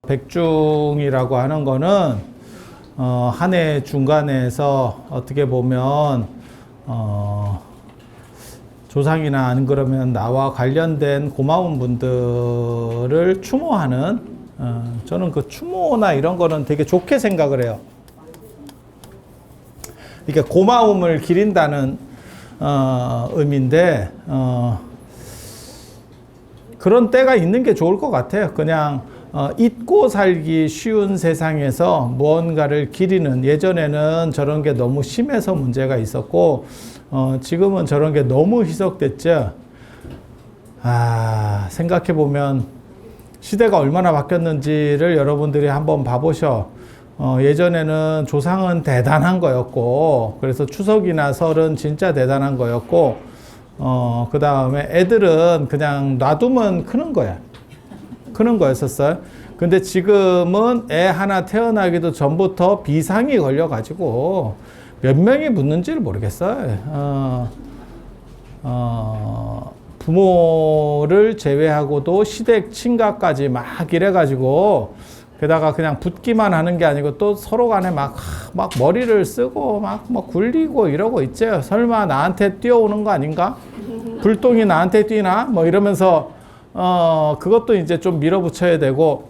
백중이라고 하는 거는 한 해 중간에서 어떻게 보면 조상이나 안 그러면 나와 관련된 고마운 분들을 추모하는 저는 그 추모나 이런 거는 되게 좋게 생각을 해요. 이게 고마움을 기린다는 의미인데 그런 때가 있는 게 좋을 것 같아요. 그냥 잊고 살기 쉬운 세상에서 무언가를 기리는, 예전에는 저런 게 너무 심해서 문제가 있었고 지금은 저런 게 너무 희석됐죠. 생각해 보면 시대가 얼마나 바뀌었는지를 여러분들이 한번 봐보셔. 예전에는 조상은 대단한 거였고, 그래서 추석이나 설은 진짜 대단한 거였고, 그 다음에 애들은 그냥 놔두면 크는 거야. 크는 거였었어요. 근데 지금은 애 하나 태어나기도 전부터 비상이 걸려가지고 몇 명이 묻는지를 모르겠어요. 부모를 제외하고도 시댁 친가까지 막 이래가지고, 게다가 그냥 붙기만 하는 게 아니고 또 서로 간에 막 머리를 쓰고 막 굴리고 이러고 있죠. 설마 나한테 뛰어오는 거 아닌가? 불똥이 나한테 뛰나? 뭐 이러면서 그것도 이제 좀 밀어붙여야 되고,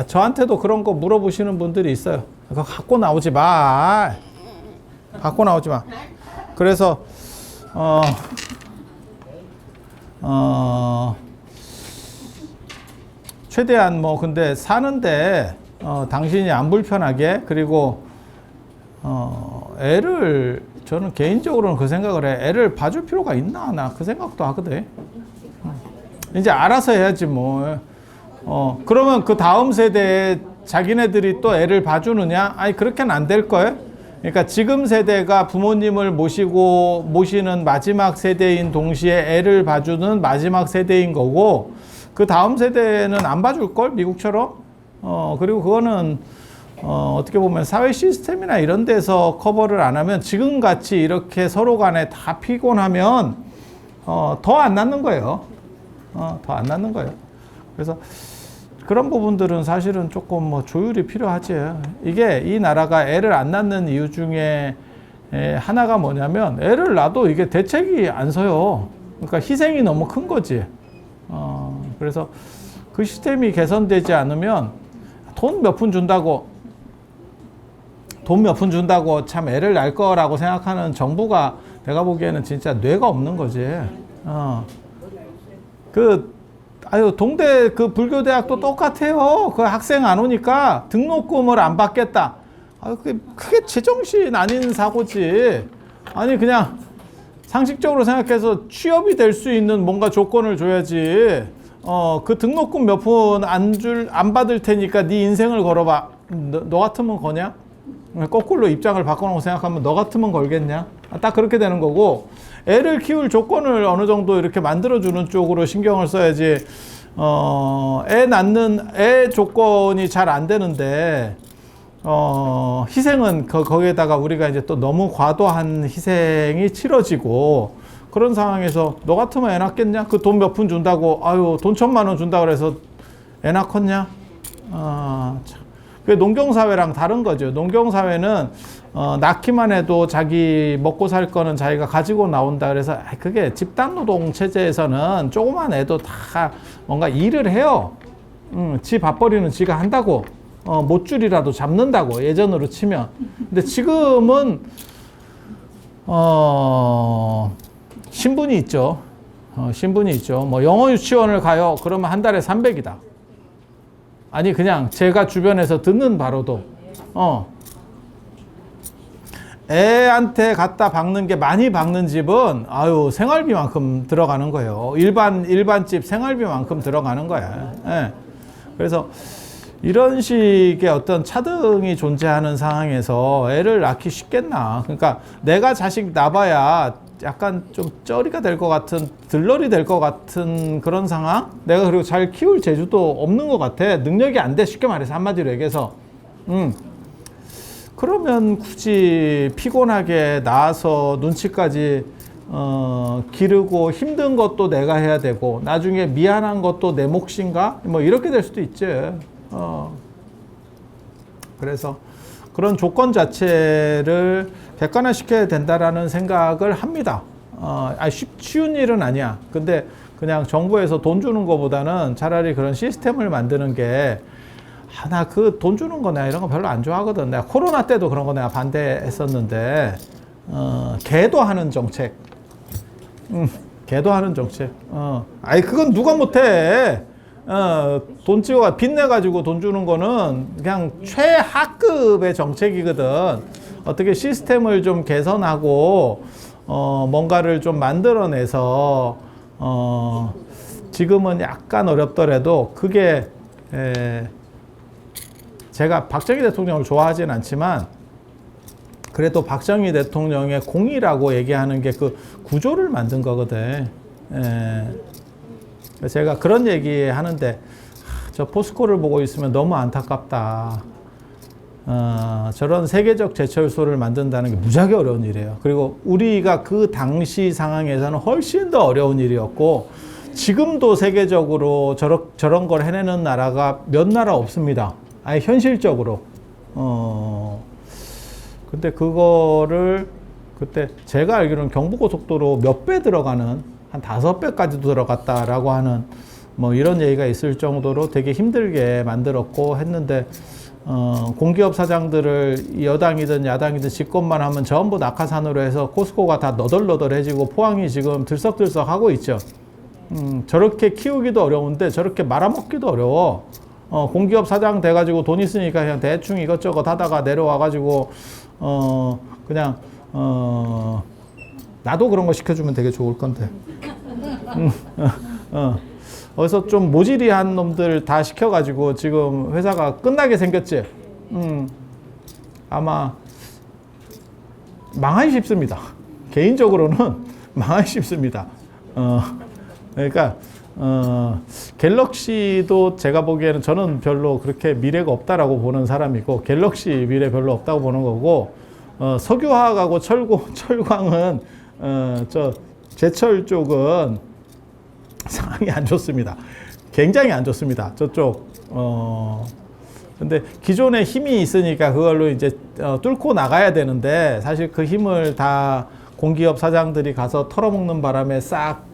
저한테도 그런 거 물어보시는 분들이 있어요. 그거 갖고 나오지 마. 갖고 나오지 마. 그래서 최대한 뭐 근데 사는데 당신이 안 불편하게, 그리고 애를, 저는 개인적으로는 그 생각을 해. 애를 봐줄 필요가 있나? 나 그 생각도 하거든. 이제 알아서 해야지 뭐. 그러면 그 다음 세대에 자기네들이 또 애를 봐주느냐? 아니, 그렇게는 안 될 거예요. 그러니까 지금 세대가 부모님을 모시는 마지막 세대인 동시에 애를 봐주는 마지막 세대인 거고, 그 다음 세대는 안 봐줄 걸, 미국처럼. 그리고 그거는 어떻게 보면 사회 시스템이나 이런 데서 커버를 안 하면, 지금 같이 이렇게 서로 간에 다 피곤하면 더 안 낳는 거예요. 더 안 낳는 거예요. 그래서 그런 부분들은 사실은 조금 뭐 조율이 필요하지. 이게 이 나라가 애를 안 낳는 이유 중에 하나가 뭐냐면, 애를 낳아도 이게 대책이 안 서요. 그러니까 희생이 너무 큰 거지. 그래서 그 시스템이 개선되지 않으면 돈 몇 푼 준다고 참 애를 낳을 거라고 생각하는 정부가 내가 보기에는 진짜 뇌가 없는 거지. 동대 그 불교대학도 똑같아요. 그 학생 안 오니까 등록금을 안 받겠다. 그게 제정신 아닌 사고지. 아니, 그냥 상식적으로 생각해서 취업이 될 수 있는 뭔가 조건을 줘야지. 그 등록금 몇 푼 안 받을 테니까 네 인생을 걸어봐. 너 같으면 거냐? 거꾸로 입장을 바꿔놓고 생각하면 너 같으면 걸겠냐? 딱 그렇게 되는 거고, 애를 키울 조건을 어느 정도 이렇게 만들어주는 쪽으로 신경을 써야지. 애 조건이 잘 안 되는데, 희생은 거기에다가 우리가 이제 또 너무 과도한 희생이 치러지고, 그런 상황에서 너 같으면 애 낳겠냐? 그 돈 몇 푼 준다고, 돈 1,000만 원 준다고 그래서 애 낳겠냐? 참. 그게 농경사회랑 다른 거죠. 농경사회는 낳기만 해도 자기 먹고 살 거는 자기가 가지고 나온다. 그래서 그게 집단노동 체제에서는 조그만 애도 다 뭔가 일을 해요. 지 밥벌이는 지가 한다고. 못줄이라도 잡는다고, 예전으로 치면. 근데 지금은 신분이 있죠. 신분이 있죠. 뭐 영어 유치원을 가요. 그러면 한 달에 300이다. 아니, 그냥 제가 주변에서 듣는 바로도 애한테 갖다 박는 게, 많이 박는 집은 생활비만큼 들어가는 거예요. 일반 집 생활비만큼 들어가는 거야. 예. 그래서 이런 식의 어떤 차등이 존재하는 상황에서 애를 낳기 쉽겠나. 그러니까 내가 자식 낳아봐야 약간 좀 쩌리가 될 것 같은, 들러리 될 것 같은 그런 상황? 내가 그리고 잘 키울 재주도 없는 것 같아. 능력이 안 돼, 쉽게 말해서, 한마디로 얘기해서. 그러면 굳이 피곤하게 낳아서 눈치까지 기르고 힘든 것도 내가 해야 되고, 나중에 미안한 것도 내 몫인가? 뭐 이렇게 될 수도 있지. 그래서 그런 조건 자체를 객관화시켜야 된다라는 생각을 합니다. 쉬운 일은 아니야. 근데 그냥 정부에서 돈 주는 것보다는 차라리 그런 시스템을 만드는 게, 나 그 돈 주는 거 내가 이런 거 별로 안 좋아하거든. 내가 코로나 때도 그런 거 내가 반대했었는데, 계도하는 정책. 계도하는 정책. 그건 누가 못해. 돈 찍어 빚내가지고 돈 주는 거는 그냥 최하급의 정책이거든. 어떻게 시스템을 좀 개선하고 뭔가를 좀 만들어내서 지금은 약간 어렵더라도 그게 제가 박정희 대통령을 좋아하진 않지만 그래도 박정희 대통령의 공이라고 얘기하는 게 그 구조를 만든 거거든. 제가 그런 얘기 하는데, 저 포스코를 보고 있으면 너무 안타깝다. 저런 세계적 제철소를 만든다는 게 무지하게 어려운 일이에요. 그리고 우리가 그 당시 상황에서는 훨씬 더 어려운 일이었고, 지금도 세계적으로 저런 걸 해내는 나라가 몇 나라 없습니다. 아예 현실적으로. 근데 그거를 그때 제가 알기로는 경부고속도로 몇 배 들어가는, 한 5배까지도 들어갔다라고 하는 뭐 이런 얘기가 있을 정도로 되게 힘들게 만들었고 했는데, 공기업 사장들을 여당이든 야당이든 집권만 하면 전부 낙하산으로 해서 코스코가 다 너덜너덜해지고 포항이 지금 들썩들썩 하고 있죠. 저렇게 키우기도 어려운데 저렇게 말아먹기도 어려워. 공기업 사장 돼가지고 돈 있으니까 그냥 대충 이것저것 하다가 내려와가지고 그냥 나도 그런 거 시켜주면 되게 좋을 건데. 어디서 좀 모질이한 놈들 다 시켜가지고 지금 회사가 끝나게 생겼지. 아마 망하기 쉽습니다. 개인적으로는 망하기 쉽습니다. 그러니까 갤럭시도 제가 보기에는 저는 별로 그렇게 미래가 없다라고 보는 사람이고, 갤럭시 미래 별로 없다고 보는 거고, 석유화학하고 철광은 저 제철 쪽은 상황이 안 좋습니다. 굉장히 안 좋습니다. 저쪽. 근데 기존에 힘이 있으니까 그걸로 이제 뚫고 나가야 되는데, 사실 그 힘을 다 공기업 사장들이 가서 털어먹는 바람에 싹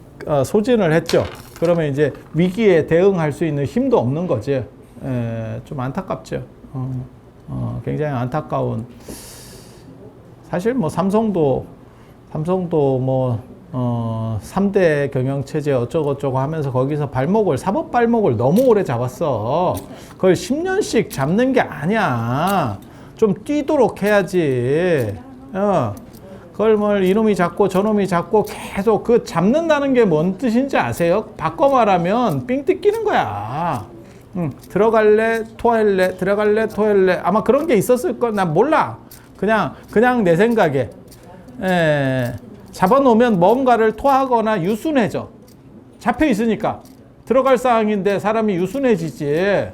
소진을 했죠. 그러면 이제 위기에 대응할 수 있는 힘도 없는 거지. 좀 안타깝죠. 굉장히 안타까운. 사실 뭐 삼성도 뭐 3대 경영체제 어쩌고저쩌고 하면서 거기서 사법 발목을 너무 오래 잡았어. 그걸 10년씩 잡는 게 아니야. 좀 뛰도록 해야지. 그걸 뭘 이놈이 잡고 저놈이 잡고 계속 그 잡는다는 게 뭔 뜻인지 아세요? 바꿔 말하면 삥 뜯기는 거야. 들어갈래 토할래 들어갈래 토할래 아마 그런 게 있었을 걸. 난 몰라. 그냥 내 생각에 잡아놓으면 뭔가를 토하거나 유순해져. 잡혀 있으니까 들어갈 상황인데 사람이 유순해지지.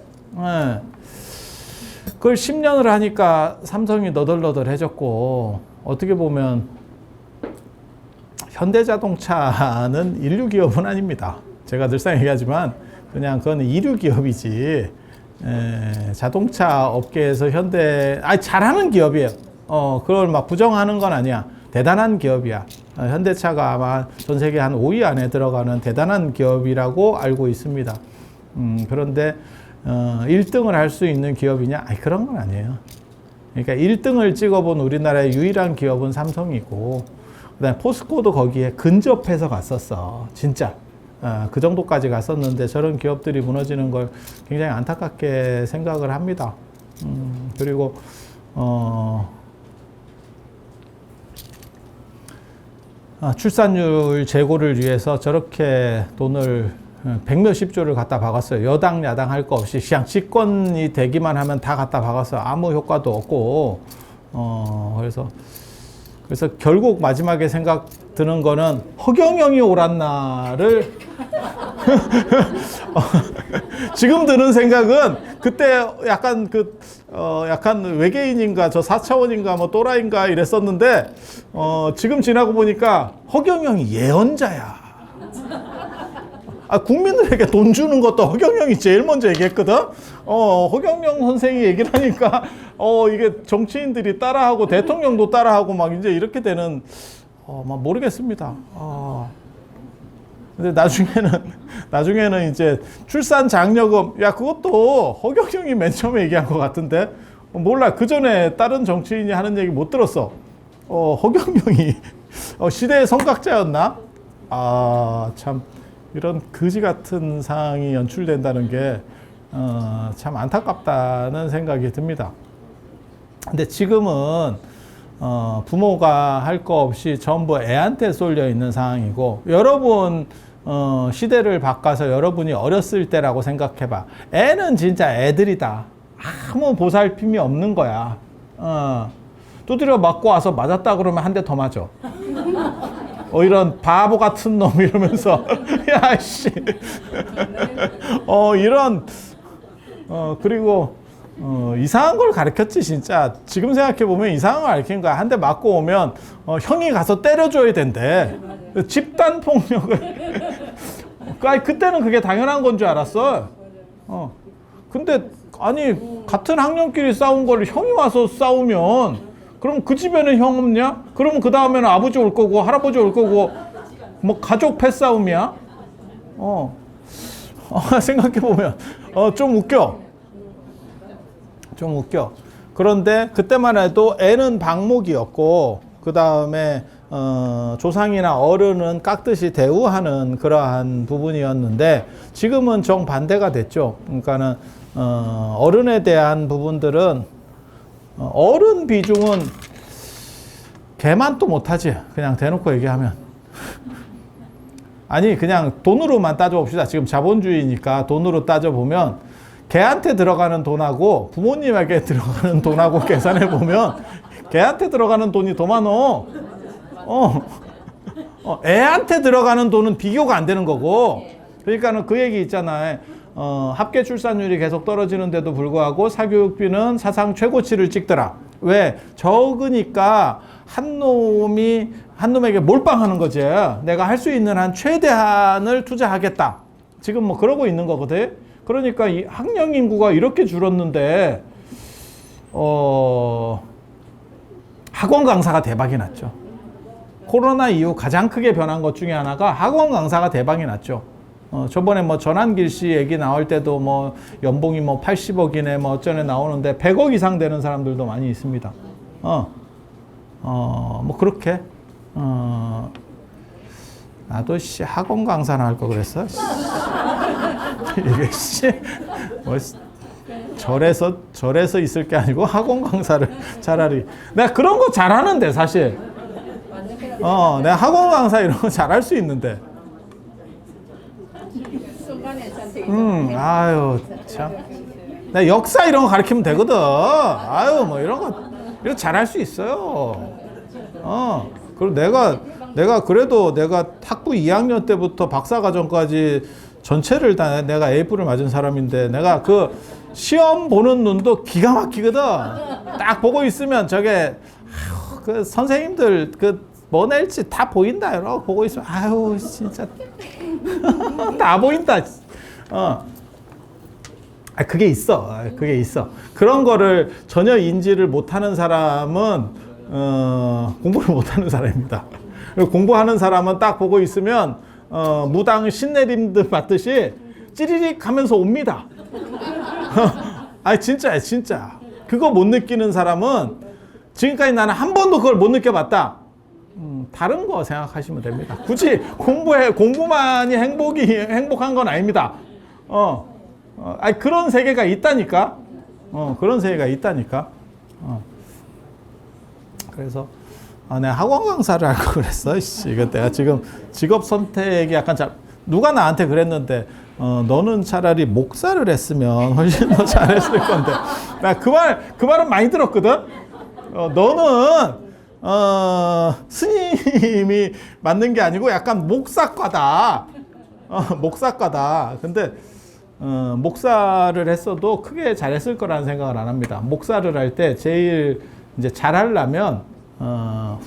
그걸 10년을 하니까 삼성이 너덜너덜해졌고, 어떻게 보면 현대자동차는 인류 기업은 아닙니다. 제가 늘상 얘기하지만 그냥 그건 이류 기업이지. 자동차 업계에서 잘하는 기업이에요. 그걸 막 부정하는 건 아니야. 대단한 기업이야. 현대차가 아마 전 세계 한 5위 안에 들어가는 대단한 기업이라고 알고 있습니다. 그런데 1등을 할 수 있는 기업이냐? 그런 건 아니에요. 그러니까 1등을 찍어본 우리나라의 유일한 기업은 삼성이고, 그다음에 포스코도 거기에 근접해서 갔었어. 진짜. 그 정도까지 갔었는데 저런 기업들이 무너지는 걸 굉장히 안타깝게 생각을 합니다. 그리고 출산율 제고를 위해서 저렇게 돈을 백몇십 조를 갖다 박았어요. 여당 야당 할 거 없이 그냥 집권이 되기만 하면 다 갖다 박았어요. 아무 효과도 없고. 그래서 결국 마지막에 생각 드는 거는 허경영이 옳았나를 지금 드는 생각은 그때 약간 약간 외계인인가 저 4차원인가 뭐 또라이인가 이랬었는데, 지금 지나고 보니까 허경영이 예언자야. 국민들에게 돈 주는 것도 허경영이 제일 먼저 얘기했거든. 허경영 선생이 얘기를 하니까 이게 정치인들이 따라하고 대통령도 따라하고 막 이제 이렇게 되는 막 모르겠습니다. 근데 나중에는 이제 출산 장려금, 야, 그것도 허경영이 맨 처음에 얘기한 것 같은데, 몰라. 그 전에 다른 정치인이 하는 얘기 못 들었어. 허경영이 시대의 선각자였나? 참, 이런 거지 같은 상황이 연출된다는 게, 참 안타깝다는 생각이 듭니다. 근데 지금은, 부모가 할 거 없이 전부 애한테 쏠려 있는 상황이고, 여러분, 시대를 바꿔서 여러분이 어렸을 때라고 생각해봐. 애는 진짜 애들이다. 아무 보살핌이 없는 거야. 두드려 맞고 와서 맞았다 그러면 한 대 더 맞아. 이런 바보 같은 놈 이러면서, 야, 씨. 그리고, 이상한 걸 가르쳤지, 진짜. 지금 생각해보면 이상한 걸 가르친 거야. 한 대 맞고 오면, 형이 가서 때려줘야 된대. 집단폭력을. 그때는 그게 당연한 건 줄 알았어. 근데, 아니, 같은 학년끼리 싸운 걸 형이 와서 싸우면, 그럼 그 집에는 형 없냐? 그러면 그 다음에는 아버지 올 거고, 할아버지 올 거고, 뭐, 가족 패싸움이야? 생각해보면, 좀 웃겨. 좀 웃겨. 그런데 그때만 해도 애는 방목이었고, 그 다음에 조상이나 어른은 깍듯이 대우하는 그러한 부분이었는데, 지금은 정반대가 됐죠. 그러니까는 어른에 대한 부분들은 어른 비중은 개만 또 못하지. 그냥 대놓고 얘기하면. 아니, 그냥 돈으로만 따져봅시다. 지금 자본주의니까 돈으로 따져보면 걔한테 들어가는 돈하고 부모님에게 들어가는 돈하고 계산해보면 걔한테 들어가는 돈이 더 많어. 애한테 들어가는 돈은 비교가 안 되는 거고. 그러니까는 그 얘기 있잖아요. 합계 출산율이 계속 떨어지는데도 불구하고 사교육비는 사상 최고치를 찍더라. 왜? 적으니까 한 놈에게 몰빵하는 거지. 내가 할 수 있는 한 최대한을 투자하겠다. 지금 뭐 그러고 있는 거거든. 그러니까 이 학령 인구가 이렇게 줄었는데 학원 강사가 대박이 났죠. 코로나 이후 가장 크게 변한 것 중에 하나가 학원 강사가 대박이 났죠. 저번에 뭐 전한길 씨 얘기 나올 때도 뭐 연봉이 뭐 80억이네 뭐 어쩌네 나오는데 100억 이상 되는 사람들도 많이 있습니다. 뭐 그렇게 나도 씨 학원 강사나 할 거 그랬어. 이게 씨 뭐 절에서 있을 게 아니고 학원 강사를 차라리 내가 그런 거 잘하는데 사실 내가 학원 강사 이런 거 잘할 수 있는데 아유 참 내가 역사 이런 거 가르치면 되거든. 아유 뭐 이런 거 잘할 수 있어요. 그리고 내가 그래도 내가 학부 2학년 때부터 박사과정까지 전체를 다 내가 A뿔을 맞은 사람인데 내가 그 시험 보는 눈도 기가 막히거든. 딱 보고 있으면 저게 그 선생님들 그 뭐 낼지 다 보인다. 이러고 보고 있으면 아유 진짜 다 보인다. 그게 있어. 그게 있어. 그런 거를 전혀 인지를 못하는 사람은 공부를 못하는 사람입니다. 공부하는 사람은 딱 보고 있으면 무당 신내림들 받듯이 찌리릭 하면서 옵니다. 진짜야 진짜. 그거 못 느끼는 사람은 지금까지 나는 한 번도 그걸 못 느껴봤다. 다른 거 생각하시면 됩니다. 굳이 공부만이 행복한 건 아닙니다. 그런 세계가 있다니까. 그런 세계가 있다니까. 그래서 내가 학원 강사를 할 걸 그랬어. 이거 내가 지금 직업 선택이 약간 누가 나한테 그랬는데 너는 차라리 목사를 했으면 훨씬 더 잘했을 건데. 나 그 말은 많이 들었거든. 너는 스님이 맞는 게 아니고 약간 목사과다. 목사과다. 근데 목사를 했어도 크게 잘했을 거라는 생각을 안 합니다. 목사를 할 때 제일 이제 잘하려면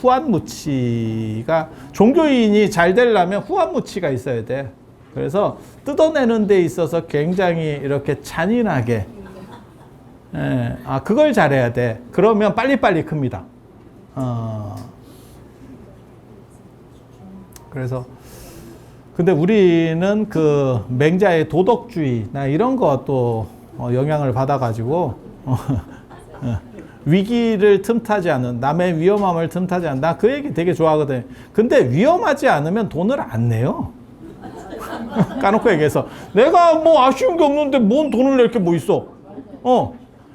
후한무치가 종교인이 잘 되려면 후한무치가 있어야 돼. 그래서 뜯어내는 데 있어서 굉장히 이렇게 잔인하게, 그걸 잘해야 돼. 그러면 빨리빨리 큽니다. 그래서 근데 우리는 그 맹자의 도덕주의나 이런 것도 영향을 받아가지고 위기를 틈타지 않는, 남의 위험함을 틈타지 않는, 나 그 얘기 되게 좋아하거든. 근데 위험하지 않으면 돈을 안 내요. 까놓고 얘기해서 내가 뭐 아쉬운 게 없는데 뭔 돈을 낼 게 뭐 있어.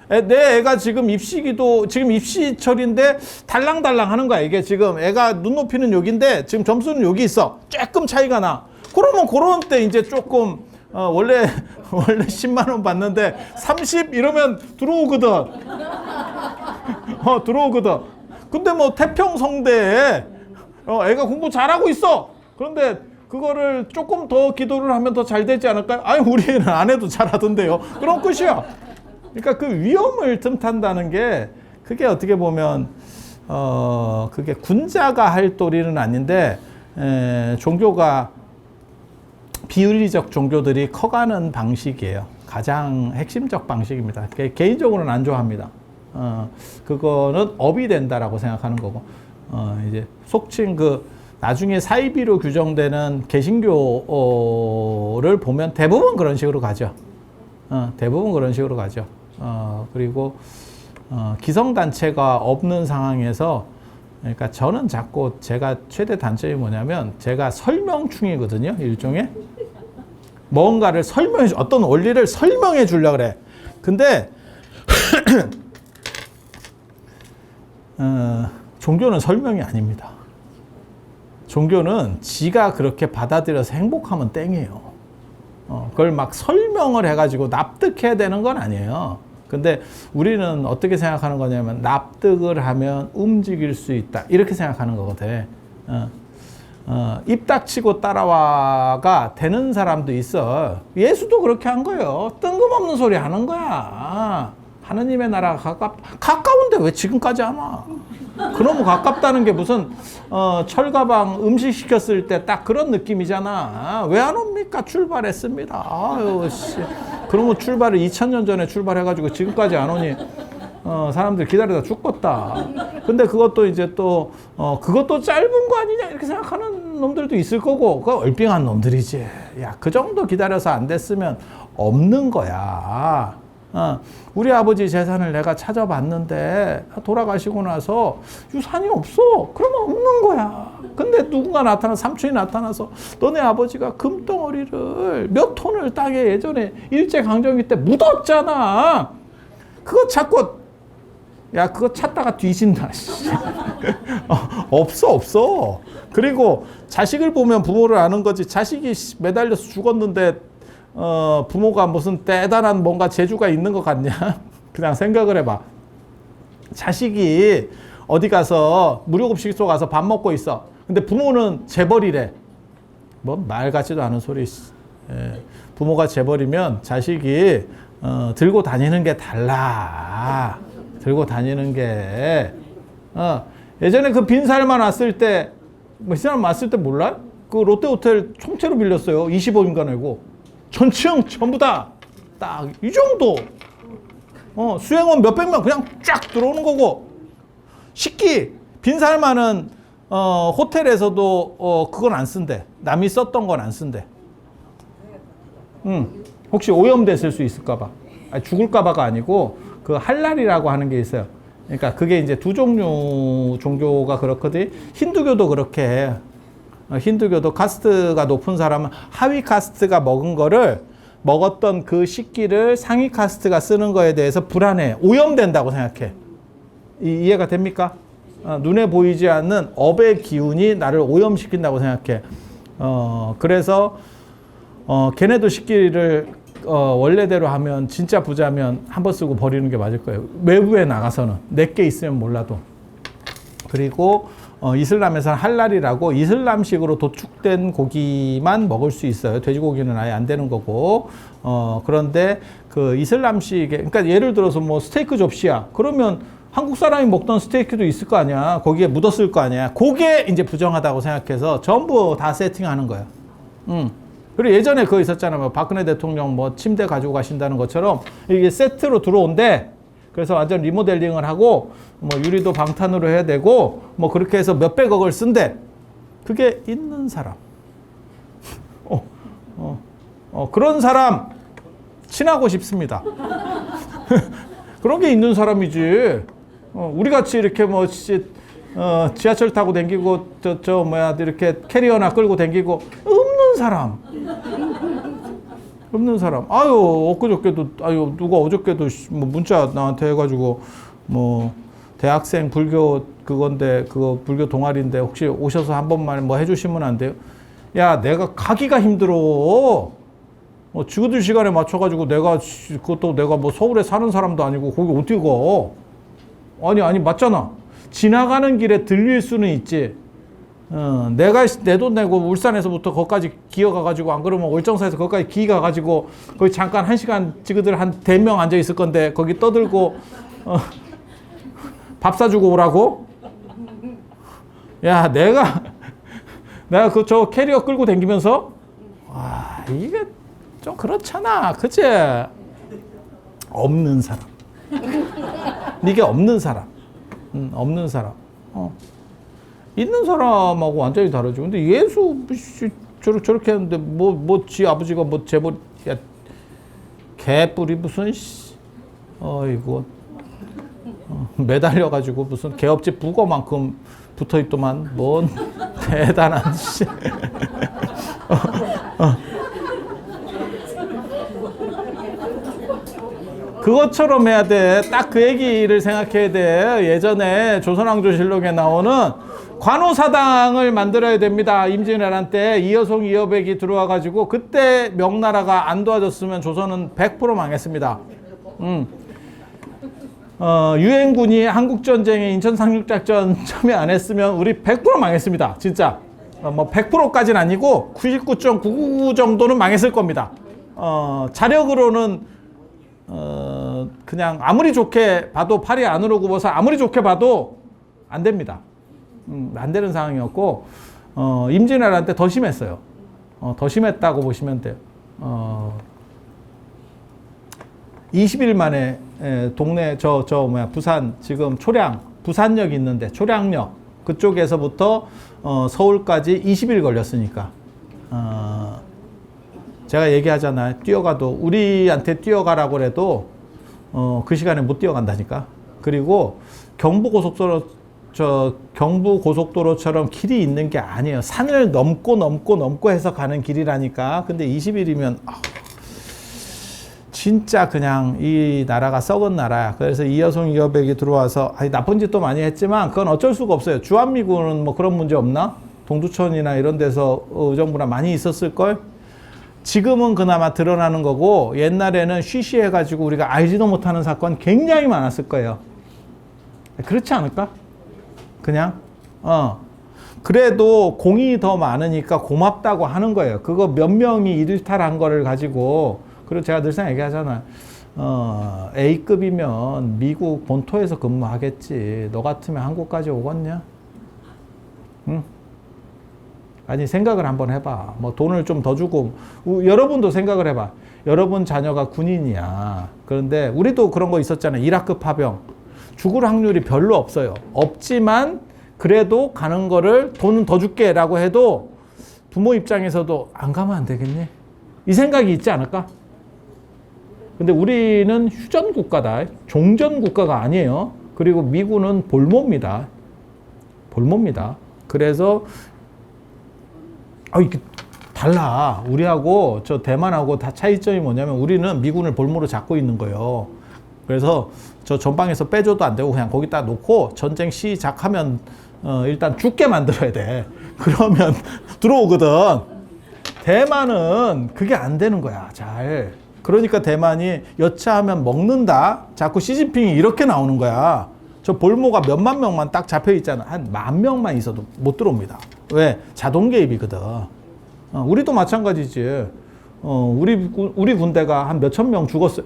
내 애가 지금 지금 입시철인데 달랑달랑 하는 거야. 이게 지금 애가 눈높이는 여기인데 지금 점수는 여기 있어. 조금 차이가 나. 그러면 그런 때 이제 조금 원래 10만 원 받는데 30 이러면 들어오거든. 들어오거든. 근데 뭐 태평성대에 애가 공부 잘하고 있어. 그런데 그거를 조금 더 기도를 하면 더 잘 되지 않을까요? 아니, 우리 애는 안 해도 잘하던데요. 그런 끝이야. 그러니까 그 위험을 틈탄다는 게 그게 어떻게 보면 그게 군자가 할 도리는 아닌데 종교가 비윤리적 종교들이 커가는 방식이에요. 가장 핵심적 방식입니다. 개인적으로는 안 좋아합니다. 그거는 업이 된다라고 생각하는 거고, 이제 속칭 나중에 사이비로 규정되는 개신교를 보면 대부분 그런 식으로 가죠. 대부분 그런 식으로 가죠. 그리고 기성단체가 없는 상황에서, 그러니까 저는 자꾸 제가 최대 단점이 뭐냐면 제가 설명충이거든요. 일종의 뭔가를 어떤 원리를 설명해 주려고 그래. 근데 종교는 설명이 아닙니다. 종교는 지가 그렇게 받아들여서 행복하면 땡이에요. 그걸 막 설명을 해가지고 납득해야 되는 건 아니에요. 근데 우리는 어떻게 생각하는 거냐면 납득을 하면 움직일 수 있다. 이렇게 생각하는 거거든. 입 닥치고 따라와가 되는 사람도 있어. 예수도 그렇게 한 거예요. 뜬금없는 소리 하는 거야. 하느님의 나라가 가까운데 왜 지금까지 안 와? 그러면 가깝다는 게 무슨 철가방 음식 시켰을 때 딱 그런 느낌이잖아. 왜 안 옵니까? 출발했습니다. 아유 씨. 그러면 출발을 2000년 전에 출발해가지고 지금까지 안 오니 사람들 기다리다 죽겠다. 근데 그것도 이제 또 그것도 짧은 거 아니냐 이렇게 생각하는 놈들도 있을 거고, 그거 얼빙한 놈들이지. 야, 그 정도 기다려서 안 됐으면 없는 거야. 우리 아버지 재산을 내가 찾아봤는데 돌아가시고 나서 유산이 없어. 그러면 없는 거야. 근데 누군가 삼촌이 나타나서 너네 아버지가 금덩어리를 몇 톤을 땅에 예전에 일제강점기 때 묻었잖아. 그거 찾고, 야, 그거 찾다가 뒤진다. 없어. 그리고 자식을 보면 부모를 아는 거지. 자식이 매달려서 죽었는데 부모가 무슨 대단한 뭔가 재주가 있는 것 같냐? 그냥 생각을 해봐. 자식이 어디 가서 무료급식소 가서 밥 먹고 있어. 근데 부모는 재벌이래. 뭐 말 같지도 않은 소리. 부모가 재벌이면 자식이 들고 다니는 게 달라. 들고 다니는 게. 예전에 그 빈살만 왔을 때, 빈살만 왔을 때 몰라요? 그 롯데호텔 통째로 빌렸어요. 20억인가 내고. 전층 전부 다 딱 이 정도. 수행원 몇백 명 그냥 쫙 들어오는 거고. 식기 빈살만은 호텔에서도 그건 안 쓴대. 남이 썼던 건 안 쓴대. 혹시 오염됐을 수 있을까봐. 죽을까봐가 아니고 그 할랄이라고 하는 게 있어요. 그러니까 그게 이제 두 종류 종교가 그렇거든. 힌두교도 그렇게 해. 힌두교도 카스트가 높은 사람은 하위 카스트가 먹었던 그 식기를 상위 카스트가 쓰는 거에 대해서 불안해. 오염된다고 생각해. 이해가 됩니까? 눈에 보이지 않는 업의 기운이 나를 오염시킨다고 생각해. 그래서 걔네도 식기를 원래대로 하면 진짜 부자면 한 번 쓰고 버리는 게 맞을 거예요. 외부에 나가서는 내게 있으면 몰라도. 그리고 이슬람에서는 할랄이라고 이슬람식으로 도축된 고기만 먹을 수 있어요. 돼지고기는 아예 안 되는 거고. 그런데 그 이슬람식에, 그러니까 예를 들어서 뭐 스테이크 접시야. 그러면 한국 사람이 먹던 스테이크도 있을 거 아니야. 거기에 묻었을 거 아니야. 그게 이제 부정하다고 생각해서 전부 다 세팅하는 거야. 그리고 예전에 그거 있었잖아요. 뭐 박근혜 대통령 뭐 침대 가지고 가신다는 것처럼 이게 세트로 들어온대. 그래서 완전 리모델링을 하고 뭐 유리도 방탄으로 해야 되고 뭐 그렇게 해서 몇백억을 쓴대. 그게 있는 사람. 그런 사람 친하고 싶습니다. 그런 게 있는 사람이지. 우리 같이 이렇게 뭐 지하철 타고 댕기고 이렇게 캐리어나 끌고 댕기고 없는 사람. 없는 사람. 엊그저께도 누가 어저께도 뭐 문자 나한테 해가지고 뭐 대학생 불교 그건데 그거 불교 동아리인데 혹시 오셔서 한 번만 뭐 해주시면 안 돼요? 야, 내가 가기가 힘들어. 지구들 시간에 맞춰가지고 그것도 내가 뭐 서울에 사는 사람도 아니고 거기 어떻게 가? 아니 맞잖아. 지나가는 길에 들릴 수는 있지. 내가 내 돈 내고 울산에서부터 거기까지 기어가가지고 안 그러면 월정사에서 거기까지 기어가가지고 거기 잠깐 1시간 지그들 한 100명 앉아 있을 건데 거기 떠들고 밥 사주고 오라고? 야, 내가 저 캐리어 끌고 다니면서 와, 이게 좀 그렇잖아. 그치? 없는 사람. 이게 없는 사람. 없는 사람. 있는 사람하고 완전히 다르죠. 근데 예수 저렇게 했는데 지 아버지가 뭐 재벌 야 개뿔이 무슨 이거 매달려 가지고 무슨 개업집 북어만큼 붙어 있더만 뭔 대단한 그것처럼 해야 돼. 딱 그 얘기를 생각해야 돼. 예전에 조선왕조실록에 나오는 관우사당을 만들어야 됩니다. 임진왜란 때 이여송 이여백이 들어와가지고 그때 명나라가 안 도와줬으면 조선은 100% 망했습니다. 유엔군이 한국전쟁에 인천상륙작전 참여 안 했으면 우리 100% 망했습니다. 진짜. 뭐 100%까지는 아니고 99.99 정도는 망했을 겁니다. 자력으로는 그냥 아무리 좋게 봐도 팔이 안으로 굽어서 아무리 좋게 봐도 안 됩니다. 안 되는 상황이었고 임진왜란 때 더 심했어요. 더 심했다고 보시면 돼요. 20일 만에 동네 부산 지금 부산역 있는데 초량역 그쪽에서부터 서울까지 20일 걸렸으니까 제가 얘기하잖아요. 뛰어가도 우리한테 뛰어가라고 해도 그 시간에 못 뛰어간다니까. 그리고 경부고속도로처럼 길이 있는 게 아니에요. 산을 넘고 해서 가는 길이라니까. 근데 20일이면 진짜 그냥 이 나라가 썩은 나라야. 그래서 이여송 이여백이 들어와서 나쁜 짓도 많이 했지만 그건 어쩔 수가 없어요. 주한미군은 뭐 그런 문제 없나? 동두천이나 이런 데서 의정부나 많이 있었을걸? 지금은 그나마 드러나는 거고 옛날에는 쉬쉬해가지고 우리가 알지도 못하는 사건 굉장히 많았을 거예요. 그렇지 않을까? 그냥 그래도 공이 더 많으니까 고맙다고 하는 거예요. 그거 몇 명이 일탈한 거를 가지고. 그리고 제가 늘상 얘기하잖아요. A급이면 미국 본토에서 근무하겠지. 너 같으면 한국까지 오겠냐? 응? 아니 생각을 한번 해봐. 뭐 돈을 좀 더 주고 여러분도 생각을 해봐. 여러분 자녀가 군인이야. 그런데 우리도 그런 거 있었잖아요. 이라크 파병. 죽을 확률이 별로 없어요. 없지만 그래도 가는 거를 돈은 더 줄게 라고 해도 부모 입장에서도 안 가면 안 되겠니? 이 생각이 있지 않을까? 근데 우리는 휴전 국가다. 종전 국가가 아니에요. 그리고 미군은 볼모입니다. 볼모입니다. 그래서 이게 달라. 우리하고 저 대만하고 다 차이점이 뭐냐면 우리는 미군을 볼모로 잡고 있는 거예요. 그래서 저 전방에서 빼줘도 안 되고 그냥 거기다 놓고 전쟁 시작하면 일단 죽게 만들어야 돼. 그러면 들어오거든. 대만은 그게 안 되는 거야. 잘. 그러니까 대만이 여차하면 먹는다. 자꾸 시진핑이 이렇게 나오는 거야. 저 볼모가 몇만 명만 딱 잡혀 있잖아. 한 10,000명만 있어도 못 들어옵니다. 왜? 자동 개입이거든. 우리도 마찬가지지. 우리 군대가 한 몇천 명 죽었어.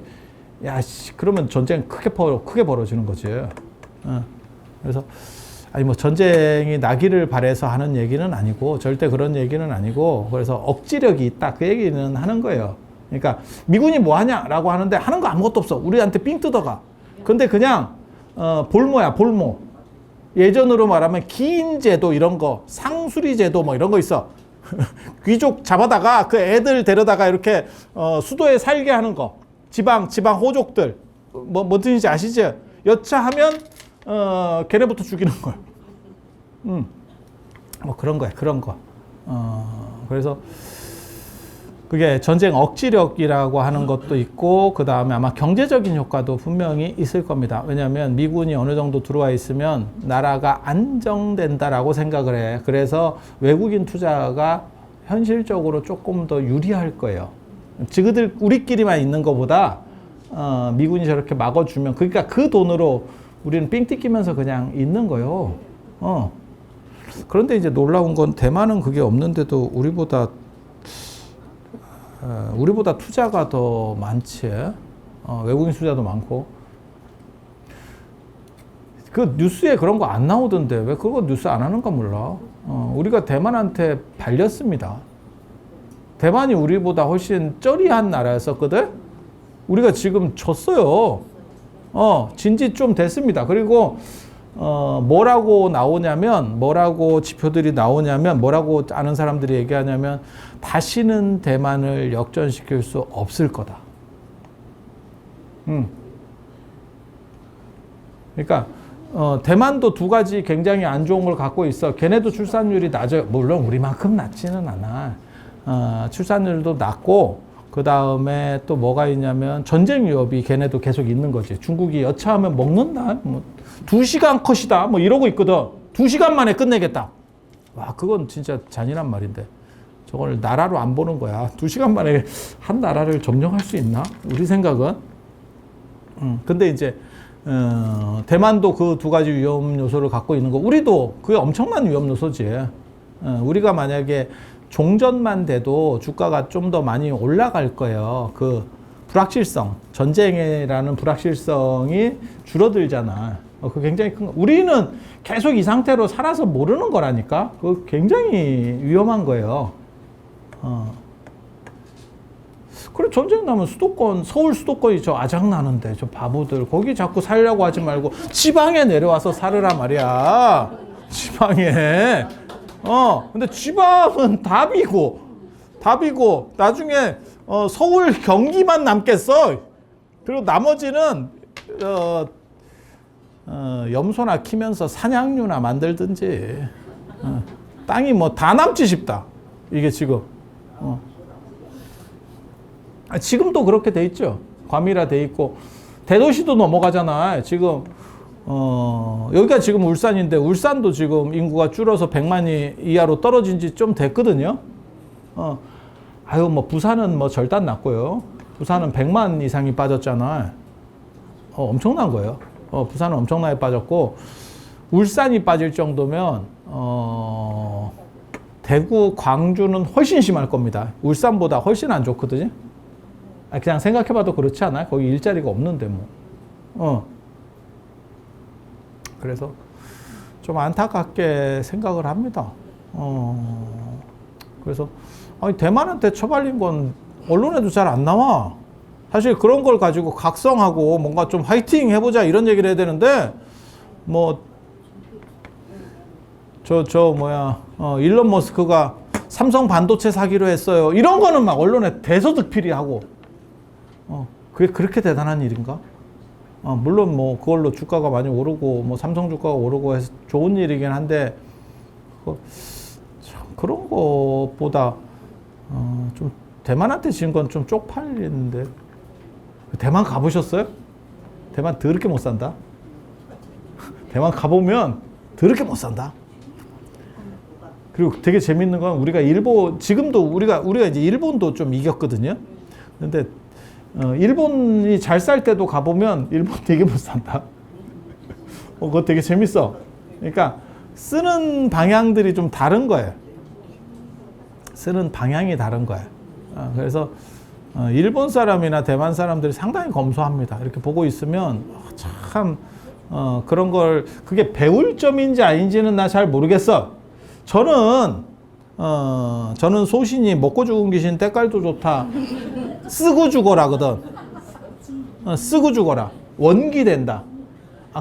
야, 그러면 전쟁 크게 벌어지는 거지. 그래서 아니 뭐 전쟁이 나기를 바래서 하는 얘기는 아니고 절대 그런 얘기는 아니고 그래서 억지력이 있다 그 얘기는 하는 거예요. 그러니까 미군이 뭐 하냐라고 하는데 하는 거 아무것도 없어. 우리한테 삥 뜯어가. 근데 그냥 볼모야 볼모. 예전으로 말하면 기인 제도 이런 거 상수리 제도 뭐 이런 거 있어. 귀족 잡아다가 그 애들 데려다가 이렇게 수도에 살게 하는 거. 지방 호족들 뭐 뜻인지 아시죠? 여차하면 걔네부터 죽이는 걸. 뭐 그런 거야, 그런 거. 그래서 그게 전쟁 억지력이라고 하는 것도 있고, 그 다음에 아마 경제적인 효과도 분명히 있을 겁니다. 왜냐하면 미군이 어느 정도 들어와 있으면 나라가 안정된다라고 생각을 해. 그래서 외국인 투자가 현실적으로 조금 더 유리할 거예요. 지그들 우리끼리만 있는 것보다 미군이 저렇게 막아주면, 그러니까 그 돈으로 우리는 삥 뜯기면서 그냥 있는 거예요. 그런데 이제 놀라운 건 대만은 그게 없는데도 우리보다 투자가 더 많지. 외국인 투자도 많고. 그 뉴스에 그런 거 안 나오던데 왜 그거 뉴스 안 하는가 몰라. 우리가 대만한테 발렸습니다. 대만이 우리보다 훨씬 쩌리한 나라였었거든. 우리가 지금 졌어요. 진지 좀 됐습니다. 그리고 뭐라고 나오냐면, 뭐라고 지표들이 나오냐면, 뭐라고 아는 사람들이 얘기하냐면, 다시는 대만을 역전시킬 수 없을 거다. 그러니까 대만도 두 가지 굉장히 안 좋은 걸 갖고 있어. 걔네도 출산율이 낮아요. 물론 우리만큼 낮지는 않아. 출산율도 낮고, 그 다음에 또 뭐가 있냐면 전쟁 위협이 걔네도 계속 있는 거지. 중국이 여차하면 먹는다. 뭐 2시간 컷이다. 뭐 이러고 있거든. 2시간 만에 끝내겠다. 와, 그건 진짜 잔인한 말인데. 저걸 나라로 안 보는 거야. 2시간 만에 한 나라를 점령할 수 있나? 우리 생각은. 근데 이제 대만도 그 두 가지 위험 요소를 갖고 있는 거. 우리도 그게 엄청난 위험 요소지. 우리가 만약에 종전만 돼도 주가가 좀 더 많이 올라갈 거예요. 그 불확실성, 전쟁이라는 불확실성이 줄어들잖아. 그 굉장히 큰 거. 우리는 계속 이 상태로 살아서 모르는 거라니까. 그 굉장히 위험한 거예요. 그래, 전쟁 나면 수도권, 서울 수도권이 저 아작나는데, 저 바보들. 거기 자꾸 살려고 하지 말고 지방에 내려와서 살으라 말이야. 지방에. 근데 지방은 답이고, 나중에, 서울, 경기만 남겠어. 그리고 나머지는, 염소나 키면서 사냥류나 만들든지, 땅이 뭐 다 남지 싶다. 이게 지금. 지금도 그렇게 돼 있죠. 과밀화 돼 있고, 대도시도 넘어가잖아. 지금, 여기가 지금 울산인데, 울산도 지금 인구가 줄어서 100만이 이하로 떨어진 지 좀 됐거든요. 뭐 부산은 뭐 절단 났고요. 부산은 100만 이상이 빠졌잖아. 엄청난 거예요. 부산은 엄청나게 빠졌고, 울산이 빠질 정도면, 대구, 광주는 훨씬 심할 겁니다. 울산보다 훨씬 안 좋거든요. 그냥 생각해봐도 그렇지 않아요? 거기 일자리가 없는데 뭐. 그래서 좀 안타깝게 생각을 합니다. 그래서 아니, 대만한테 처발린 건 언론에도 잘 안 나와. 사실 그런 걸 가지고 각성하고 뭔가 좀 화이팅 해보자 이런 얘기를 해야 되는데, 뭐 일론 머스크가 삼성 반도체 사기로 했어요. 이런 거는 막 언론에 대서득필이하고, 그게 그렇게 대단한 일인가? 물론 뭐 그걸로 주가가 많이 오르고, 뭐 삼성 주가가 오르고 해서 좋은 일이긴 한데, 참 그런 것보다, 좀 대만한테 진 건 좀 쪽팔리는데. 대만 가보셨어요? 대만 더럽게 못 산다. 대만 가보면 더럽게 못 산다. 그리고 되게 재밌는 건 우리가 지금도 우리가 이제 일본도 좀 이겼거든요. 근데 일본이 잘 살 때도 가보면 일본 되게 못 산다. 그거 되게 재밌어. 그러니까 쓰는 방향들이 좀 다른 거예요. 쓰는 방향이 다른 거예요. 그래서 일본 사람이나 대만 사람들이 상당히 검소합니다. 이렇게 보고 있으면 참 그런 걸 그게 배울 점인지 아닌지는 나 잘 모르겠어. 저는 소신이 먹고 죽은 귀신 때깔도 좋다. 쓰고 죽어라거든. 쓰고 죽어라. 원기된다.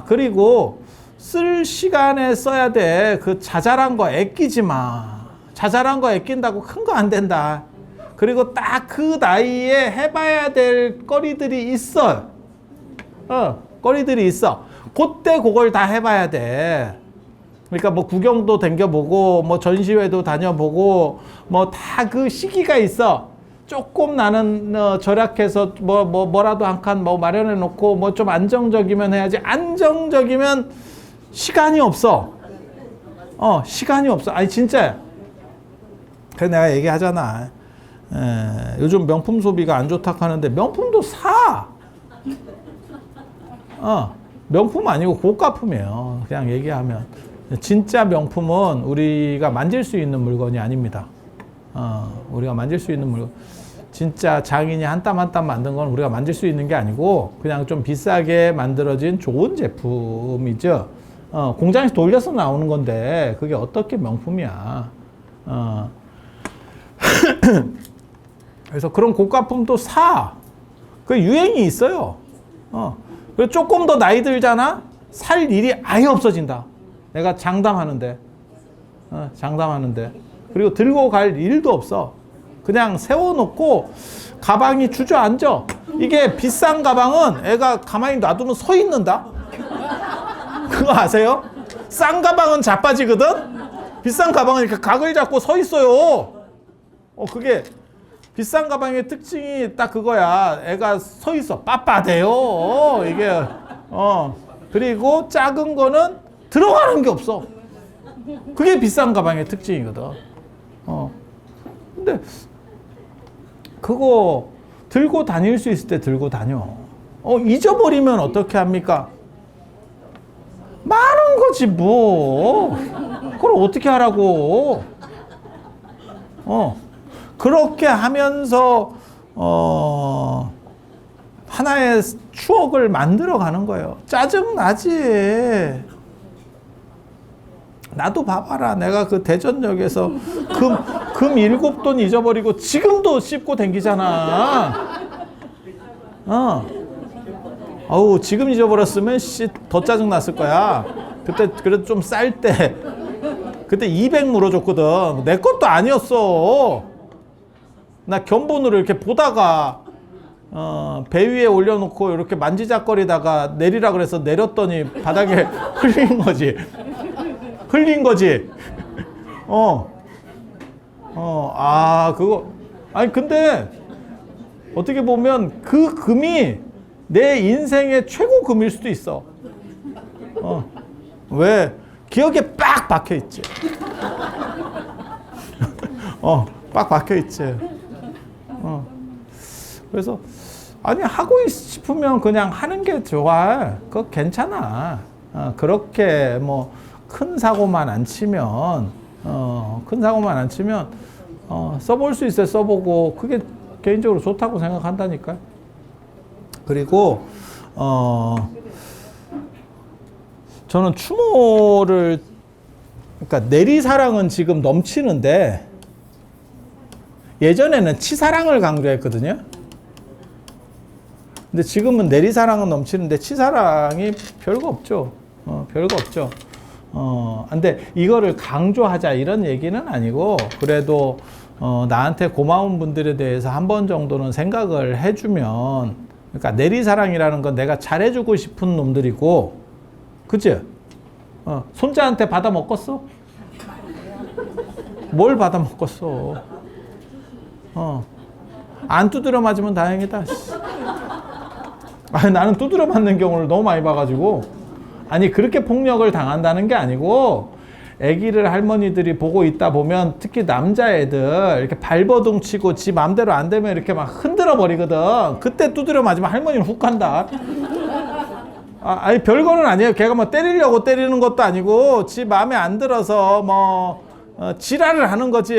그리고 쓸 시간에 써야 돼. 그 자잘한 거 아끼지 마. 자잘한 거 아낀다고 큰 거 안 된다. 그리고 딱 그 나이에 해봐야 될 거리들이 있어. 거리들이 있어. 그때 그걸 다 해봐야 돼. 그러니까 뭐 구경도 댕겨보고 뭐 전시회도 다녀보고 뭐 다 그 시기가 있어. 조금 나는 절약해서 뭐라도 한 칸 뭐 마련해 놓고 뭐 좀 안정적이면 해야지. 안정적이면 시간이 없어. 시간이 없어. 아니 진짜. 그래서 내가 얘기하잖아. 요즘 명품 소비가 안 좋다 하는데 명품도 사. 명품 아니고 고가품이에요. 그냥 얘기하면. 진짜 명품은 우리가 만질 수 있는 물건이 아닙니다. 우리가 만질 수 있는 물건. 진짜 장인이 한 땀 한 땀 만든 건 우리가 만질 수 있는 게 아니고 그냥 좀 비싸게 만들어진 좋은 제품이죠. 공장에서 돌려서 나오는 건데 그게 어떻게 명품이야. 그래서 그런 고가품도 사. 그 유행이 있어요. 그리고 조금 더 나이 들잖아? 살 일이 아예 없어진다. 내가 장담하는데. 그리고 들고 갈 일도 없어. 그냥 세워놓고 가방이 주저앉아. 이게 비싼 가방은 애가 가만히 놔두면 서 있는다? 그거 아세요? 싼 가방은 자빠지거든? 비싼 가방은 이렇게 각을 잡고 서 있어요. 그게 비싼 가방의 특징이 딱 그거야. 애가 서 있어. 빳빳해요. 이게. 그리고 작은 거는 들어가는 게 없어. 그게 비싼 가방의 특징이거든. 근데 그거 들고 다닐 수 있을 때 들고 다녀. 잊어버리면 어떻게 합니까? 많은 거지 뭐. 그걸 어떻게 하라고. 그렇게 하면서 하나의 추억을 만들어 가는 거예요. 짜증나지. 나도 봐봐라. 내가 그 대전역에서 금 7돈 잊어버리고 지금도 씹고 댕기잖아. 지금 잊어버렸으면 더 짜증났을 거야. 그때 그래도 좀 쌀 때 그때 200 물어줬거든. 내 것도 아니었어. 나 견본으로 이렇게 보다가 배 위에 올려놓고 이렇게 만지작거리다가 내리라 그래서 내렸더니 바닥에 흘린 거지. 그거. 아니, 근데 어떻게 보면 그 금이 내 인생의 최고 금일 수도 있어. 왜? 기억에 빡 박혀 있지. 빡 박혀 있지. 그래서 아니 하고 싶으면 그냥 하는 게 좋아. 그거 괜찮아. 그렇게 뭐 큰 사고만 안 치면 써볼 수 있어요. 써보고 그게 개인적으로 좋다고 생각한다니까. 그리고 저는 추모를 그러니까 내리사랑은 지금 넘치는데 예전에는 치사랑을 강조했거든요. 근데 지금은 내리사랑은 넘치는데 치사랑이 별거 없죠. 별거 없죠. 근데 이거를 강조하자 이런 얘기는 아니고 그래도 나한테 고마운 분들에 대해서 한 번 정도는 생각을 해주면 그러니까 내리사랑이라는 건 내가 잘해주고 싶은 놈들이고 그치? 손자한테 받아 먹겠어? 뭘 받아 먹겠어? 안 두드려 맞으면 다행이다. 아니, 나는 두드려 맞는 경우를 너무 많이 봐가지고 아니 그렇게 폭력을 당한다는 게 아니고 아기를 할머니들이 보고 있다 보면 특히 남자애들 이렇게 발버둥 치고 지 맘대로 안 되면 이렇게 막 흔들어 버리거든. 그때 두드려 맞으면 할머니는 훅 간다. 아니 별거는 아니에요. 걔가 뭐 때리려고 때리는 것도 아니고 지 마음에 안 들어서 뭐 지랄을 하는 거지.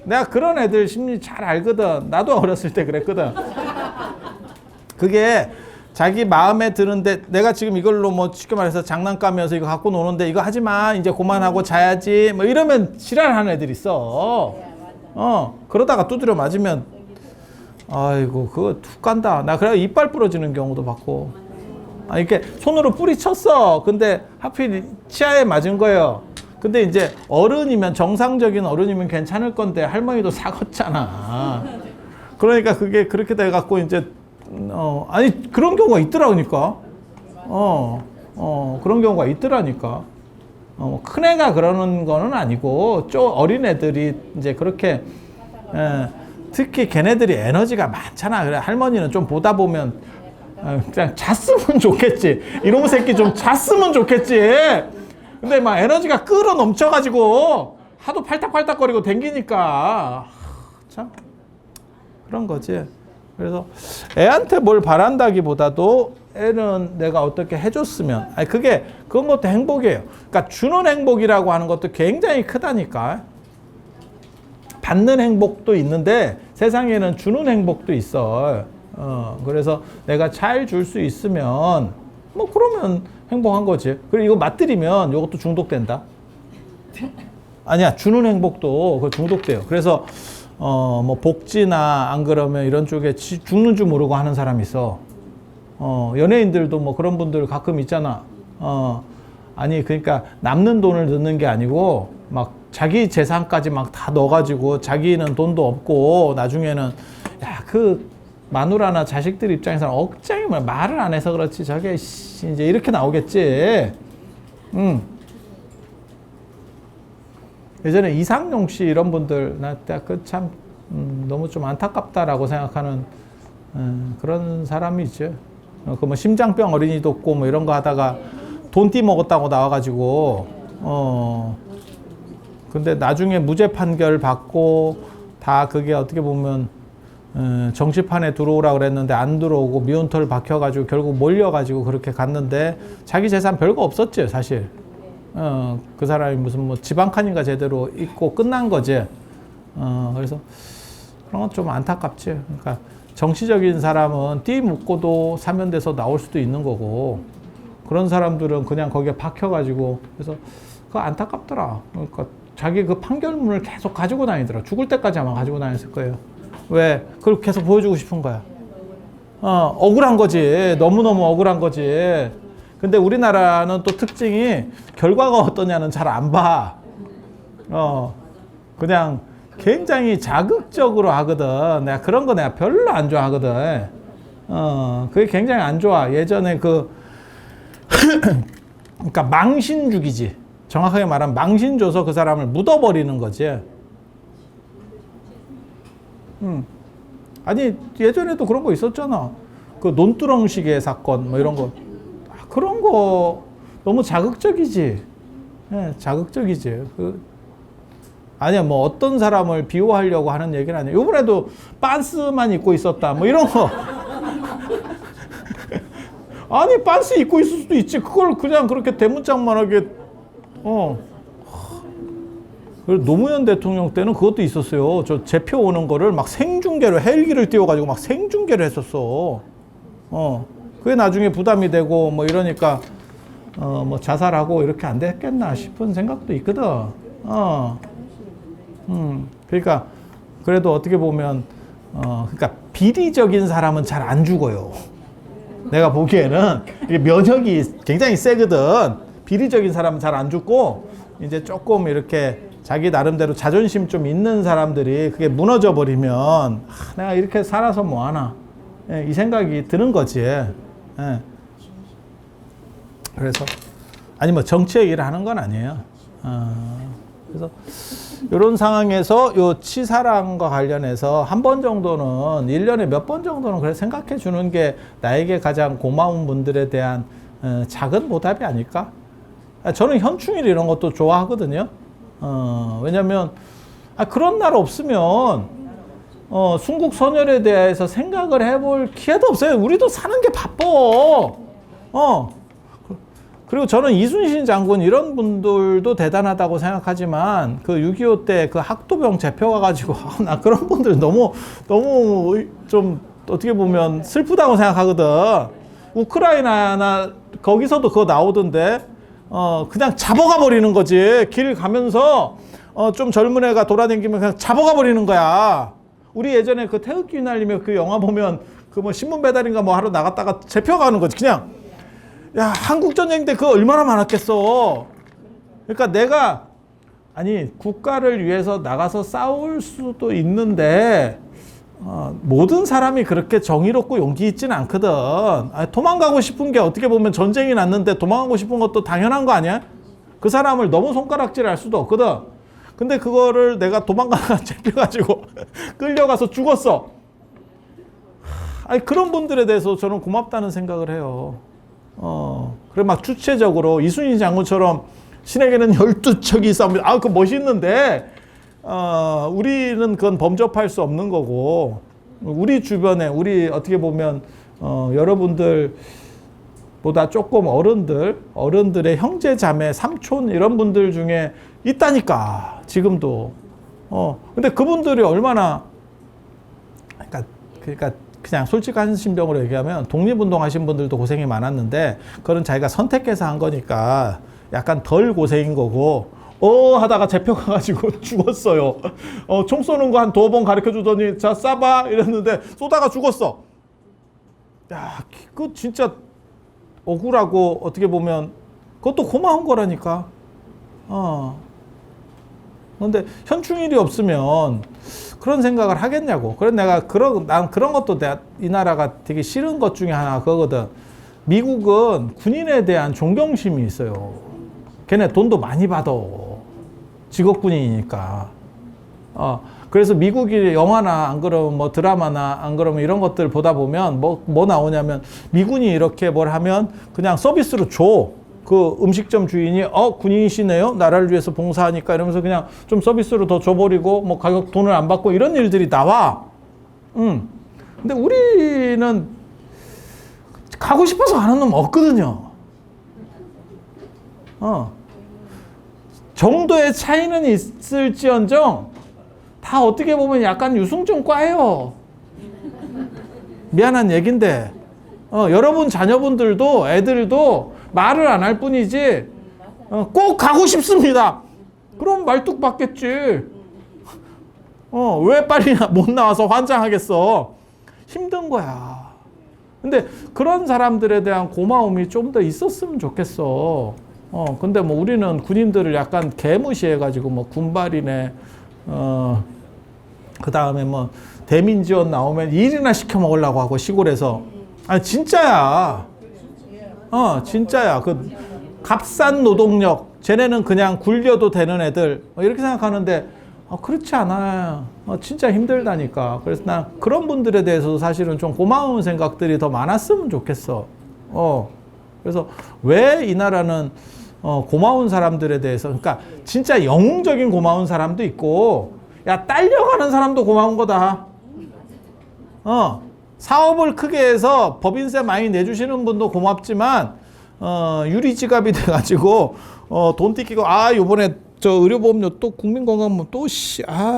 내가 그런 애들 심리 잘 알거든. 나도 어렸을 때 그랬거든. 그게 자기 마음에 드는데 내가 지금 이걸로 뭐 쉽게 말해서 장난감이어서 이거 갖고 노는데 이거 하지 마. 이제 그만하고 자야지. 뭐 이러면 지랄하는 애들 있어. 그러다가 두드려 맞으면 아이고 그거 툭 간다. 나 그래 이빨 부러지는 경우도 봤고. 이렇게 손으로 뿌리쳤어. 근데 하필 치아에 맞은 거예요. 근데 이제 어른이면 정상적인 어른이면 괜찮을 건데 할머니도 사갔잖아. 그러니까 그게 그렇게 돼갖고 이제 아니 그런 경우가 있더라니까. 그런 경우가 있더라니까. 큰 애가 그러는 거는 아니고 어린 애들이 이제 그렇게 특히 걔네들이 에너지가 많잖아. 그래 할머니는 좀 보다 보면 그냥 잤으면 좋겠지. 이놈의 새끼 좀 잤으면 좋겠지. 근데 막 에너지가 끌어 넘쳐가지고 하도 팔딱팔딱거리고 댕기니까 참 그런 거지. 그래서 애한테 뭘 바란다기보다도 애는 내가 어떻게 해줬으면 그건 것도 행복이에요. 그러니까 주는 행복이라고 하는 것도 굉장히 크다니까. 받는 행복도 있는데 세상에는 주는 행복도 있어. 그래서 내가 잘 줄 수 있으면 뭐 그러면 행복한 거지. 그리고 이거 맛들이면 이것도 중독된다. 아니야, 주는 행복도 그거 중독돼요. 그래서 뭐 복지나 안 그러면 이런 쪽에 죽는 줄 모르고 하는 사람이 있어. 연예인들도 뭐 그런 분들 가끔 있잖아. 아니 그러니까 남는 돈을 넣는 게 아니고 막 자기 재산까지 막 다 넣어가지고 자기는 돈도 없고 나중에는 야 그 마누라나 자식들 입장에서는 억장이 말을 안 해서 그렇지 저게 이제 이렇게 나오겠지. 예전에 이상용 씨 이런 분들 나 그 참 너무 좀 안타깝다라고 생각하는 그런 사람이 있죠. 그 뭐 심장병 어린이 돕고 뭐 이런 거 하다가 돈띠 먹었다고 나와가지고 근데 나중에 무죄 판결 받고 다 그게 어떻게 보면 정치판에 들어오라 그랬는데 안 들어오고 미운털 박혀가지고 결국 몰려가지고 그렇게 갔는데 자기 재산 별거 없었지 사실. 그 사람이 무슨 뭐 지방칸인가 제대로 있고 끝난 거지. 그래서 그런 건 좀 안타깝지. 그러니까 정치적인 사람은 띠 묶고도 사면돼서 나올 수도 있는 거고 그런 사람들은 그냥 거기에 박혀가지고 그래서 그거 안타깝더라. 그러니까 자기 그 판결문을 계속 가지고 다니더라. 죽을 때까지 아마 가지고 다녔을 거예요. 왜? 그걸 계속 보여주고 싶은 거야. 억울한 거지. 너무너무 억울한 거지. 근데 우리나라는 또 특징이 결과가 어떠냐는 잘 안 봐. 그냥 굉장히 자극적으로 하거든. 내가 그런 거 내가 별로 안 좋아하거든. 그게 굉장히 안 좋아. 예전에 그러니까 망신 죽이지. 정확하게 말하면 망신 줘서 그 사람을 묻어버리는 거지. 아니 예전에도 그런 거 있었잖아. 그 논두렁시계 사건 뭐 이런 거. 그런 거 너무 자극적이지. 네, 자극적이지. 아니야 뭐 어떤 사람을 비호하려고 하는 얘기는 아니야. 이번에도 빤스만 입고 있었다 뭐 이런 거. 아니 빤스 입고 있을 수도 있지. 그걸 그냥 그렇게 대문짝만하게 노무현 대통령 때는 그것도 있었어요. 저 제표 오는 거를 막 생중계로 헬기를 띄워가지고 막 생중계를 했었어. 그게 나중에 부담이 되고 뭐 이러니까 뭐 자살하고 이렇게 안 됐겠나 싶은 생각도 있거든. 그러니까 그래도 어떻게 보면 그러니까 비리적인 사람은 잘 안 죽어요. 내가 보기에는 이게 면역이 굉장히 세거든. 비리적인 사람은 잘 안 죽고 이제 조금 이렇게 자기 나름대로 자존심 좀 있는 사람들이 그게 무너져 버리면 내가 이렇게 살아서 뭐 하나 이 생각이 드는 거지. 그래서 아니 뭐 정치 얘기를 하는 건 아니에요. 그래서 이런 상황에서 요 치사랑과 관련해서 한 번 정도는 1년에 몇 번 정도는 그래 생각해 주는 게 나에게 가장 고마운 분들에 대한 작은 보답이 아닐까? 저는 현충일 이런 것도 좋아하거든요. 왜냐면 그런 날 없으면 순국 선열에 대해서 생각을 해볼 기회도 없어요. 우리도 사는 게 바빠. 그리고 저는 이순신 장군 이런 분들도 대단하다고 생각하지만 그 6.25 때 그 학도병 잡혀가 가지고 나 그런 분들 너무 좀 어떻게 보면 슬프다고 생각하거든. 우크라이나나 거기서도 그거 나오던데 그냥 잡아가 버리는 거지. 길 가면서 좀 젊은 애가 돌아다니면 그냥 잡아가 버리는 거야. 우리 예전에 그 태극기 휘날리며 그 영화 보면 그 뭐 신문 배달인가 뭐 하러 나갔다가 잡혀가는 거지. 그냥 야, 한국 전쟁 때 그거 얼마나 많았겠어. 그러니까 내가 아니 국가를 위해서 나가서 싸울 수도 있는데 모든 사람이 그렇게 정의롭고 용기 있지는 않거든. 도망가고 싶은 게 어떻게 보면 전쟁이 났는데 도망가고 싶은 것도 당연한 거 아니야? 그 사람을 너무 손가락질할 수도 없거든. 근데 그거를 내가 도망가다가 잡혀가지고 끌려가서 죽었어. 아니 그런 분들에 대해서 저는 고맙다는 생각을 해요. 그래 막 주체적으로 이순신 장군처럼 신에게는 12척이 있습니다. 그거 멋있는데 우리는 그건 범접할 수 없는 거고, 우리 주변에 우리 어떻게 보면 여러분들 보다 조금 어른들의 형제 자매 삼촌 이런 분들 중에 있다니까 지금도. 근데 그분들이 얼마나 그러니까 그냥 솔직한 심정으로 얘기하면 독립운동 하신 분들도 고생이 많았는데 그건 자기가 선택해서 한 거니까 약간 덜 고생인 거고, 하다가 잡혀가가지고 죽었어요. 총 쏘는 거 한 2번 가르쳐 주더니 자 쏴봐 이랬는데 쏘다가 죽었어. 야, 그거 진짜 억울하고 어떻게 보면 그것도 고마운 거라니까. 근데 현충일이 없으면 그런 생각을 하겠냐고. 그래서 내가 난 그런 것도 이 나라가 되게 싫은 것 중에 하나 그거거든. 미국은 군인에 대한 존경심이 있어요. 걔네 돈도 많이 받아. 직업군인이니까. 그래서 미국이 영화나 안 그러면 뭐 드라마나 안 그러면 이런 것들 보다 보면 뭐 나오냐면 미군이 이렇게 뭘 하면 그냥 서비스로 줘. 그 음식점 주인이 군인이시네요. 나라를 위해서 봉사하니까 이러면서 그냥 좀 서비스로 더 줘버리고 뭐 가격 돈을 안 받고 이런 일들이 나와. 근데 우리는 가고 싶어서 가는 놈 없거든요. 정도의 차이는 있을지언정 다 어떻게 보면 약간 유승증과예요. 미안한 얘긴데 여러분 자녀분들도 애들도 말을 안 할 뿐이지 꼭 가고 싶습니다. 그럼 말뚝 받겠지. 왜 빨리 못 나와서 환장하겠어. 힘든 거야. 근데 그런 사람들에 대한 고마움이 좀 더 있었으면 좋겠어. 근데 뭐 우리는 군인들을 약간 개무시해가지고 뭐 군발이네, 그 다음에 뭐 대민지원 나오면 일이나 시켜 먹으려고 하고 시골에서. 아니 진짜야. 진짜야. 그 값싼 노동력, 쟤네는 그냥 굴려도 되는 애들 이렇게 생각하는데 그렇지 않아요. 진짜 힘들다니까. 그래서 난 그런 분들에 대해서도 사실은 좀 고마운 생각들이 더 많았으면 좋겠어. 그래서 왜 이 나라는 고마운 사람들에 대해서, 그러니까 진짜 영웅적인 고마운 사람도 있고, 야 딸려가는 사람도 고마운 거다. 사업을 크게 해서 법인세 많이 내주시는 분도 고맙지만 유리지갑이 돼가지고 돈 뜯기고 요번에 저 의료보험료 또 국민건강보험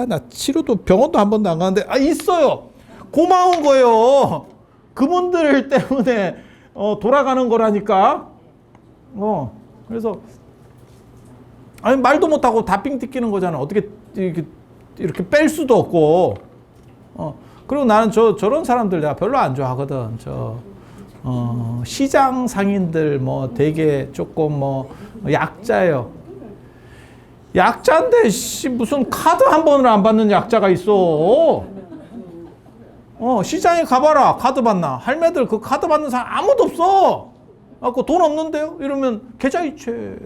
나 치료도 병원도 한 번도 안 가는데 있어요. 고마운 거예요. 그분들 때문에 돌아가는 거라니까. 그래서 아니 말도 못하고 다 삥 뜯기는 거잖아. 어떻게 이렇게 뺄 수도 없고. 그리고 나는 저런 사람들 내가 별로 안 좋아하거든. 시장 상인들 뭐 되게 조금 뭐 약자예요. 약자인데 무슨 카드 한 번을 안 받는 약자가 있어. 시장에 가봐라. 카드 받나? 할매들 그 카드 받는 사람 아무도 없어. 그 돈 없는데요? 이러면 계좌이체.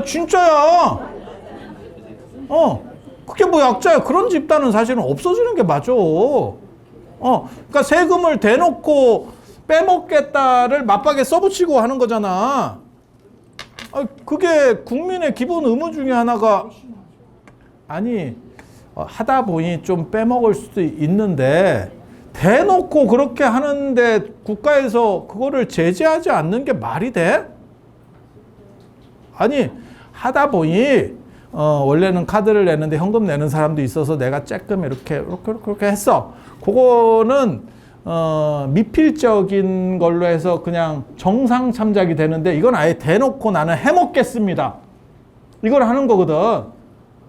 진짜야. 그게 뭐 약자야. 그런 집단은 사실은 없어지는 게 맞아. 그러니까 세금을 대놓고 빼먹겠다를 맞박에 써붙이고 하는 거잖아. 그게 국민의 기본 의무 중에 하나가 하다 보니 좀 빼먹을 수도 있는데 대놓고 그렇게 하는데 국가에서 그거를 제재하지 않는 게 말이 돼? 하다 보니 원래는 카드를 내는데 현금 내는 사람도 있어서 내가 조금 이렇게 했어. 그거는 미필적인 걸로 해서 그냥 정상 참작이 되는데 이건 아예 대놓고 나는 해먹겠습니다. 이걸 하는 거거든.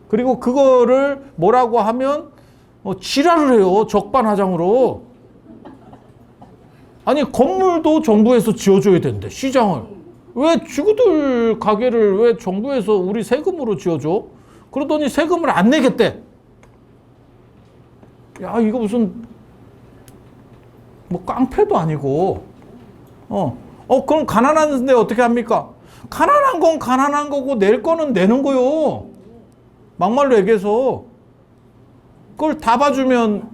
그리고 그거를 뭐라고 하면 지랄을 해요. 적반하장으로. 아니 건물도 정부에서 지어줘야 되는데 시장을. 왜 지구들 가게를 왜 정부에서 우리 세금으로 지어줘? 그러더니 세금을 안 내겠대. 야 이거 무슨 뭐 깡패도 아니고 그럼 가난한데 어떻게 합니까? 가난한 건 가난한 거고 낼 거는 내는 거요. 막말로 얘기해서 그걸 다 봐주면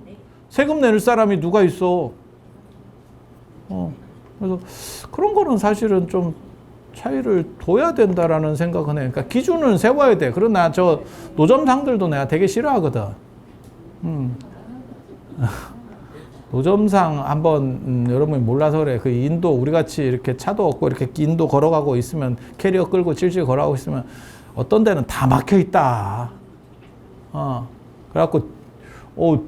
세금 낼 사람이 누가 있어? 그래서 그런 거는 사실은 좀 차이를 둬야 된다라는 생각은 해. 그러니까 기준을 세워야 돼. 그러나 저 노점상들도 내가 되게 싫어하거든. 노점상 한번 여러분이 몰라서 그래. 그 인도 우리 같이 이렇게 차도 없고 이렇게 인도 걸어가고 있으면 캐리어 끌고 질질 걸어가고 있으면 어떤 데는 다 막혀 있다. 그래갖고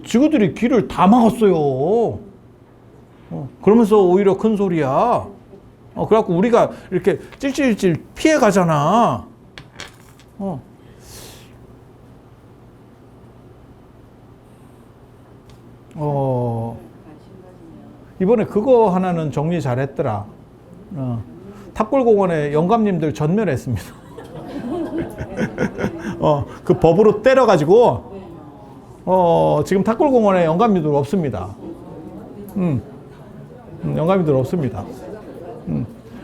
지구들이 길을 다 막았어요. 그러면서 오히려 큰 소리야. 그래갖고 우리가 이렇게 찔찔찔 피해 가잖아. 이번에 그거 하나는 정리 잘했더라. 탑골공원에 영감님들 전멸했습니다. 그 법으로 때려가지고 지금 탑골공원에 영감님들 없습니다. 영감님들 없습니다.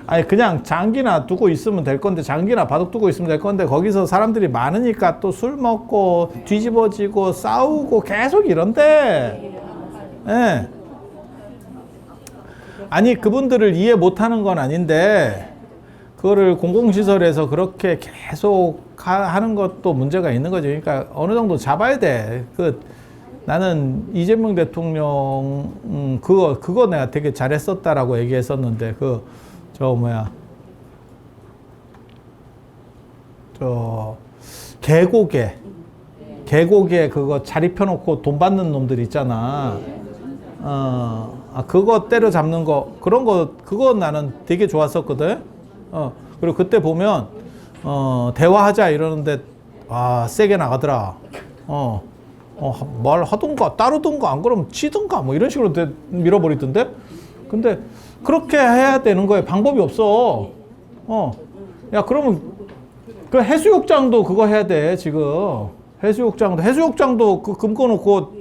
아니 그냥 장기나 두고 있으면 될 건데 장기나 바둑 두고 있으면 될 건데 거기서 사람들이 많으니까 또 술 먹고 뒤집어지고 싸우고 계속 이런데. 예. 아니 그분들을 이해 못하는 건 아닌데 그거를 공공시설에서 그렇게 계속 하는 것도 문제가 있는 거죠. 그러니까 어느 정도 잡아야 돼. 나는 이재명 대통령 그거 내가 되게 잘했었다라고 얘기했었는데 계곡에 그거 자리 펴놓고 돈 받는 놈들 있잖아. 그거 때려잡는 거, 그거 나는 되게 좋았었거든. 그리고 그때 보면, 대화하자 이러는데, 세게 나가더라. 말 하던가, 따르던가, 안 그러면 치던가, 뭐 이런 식으로 밀어버리던데? 근데, 그렇게 해야 되는 거예요. 방법이 없어. 야, 그러면, 그 해수욕장도 그거 해야 돼, 지금. 해수욕장도 금 꺼놓고,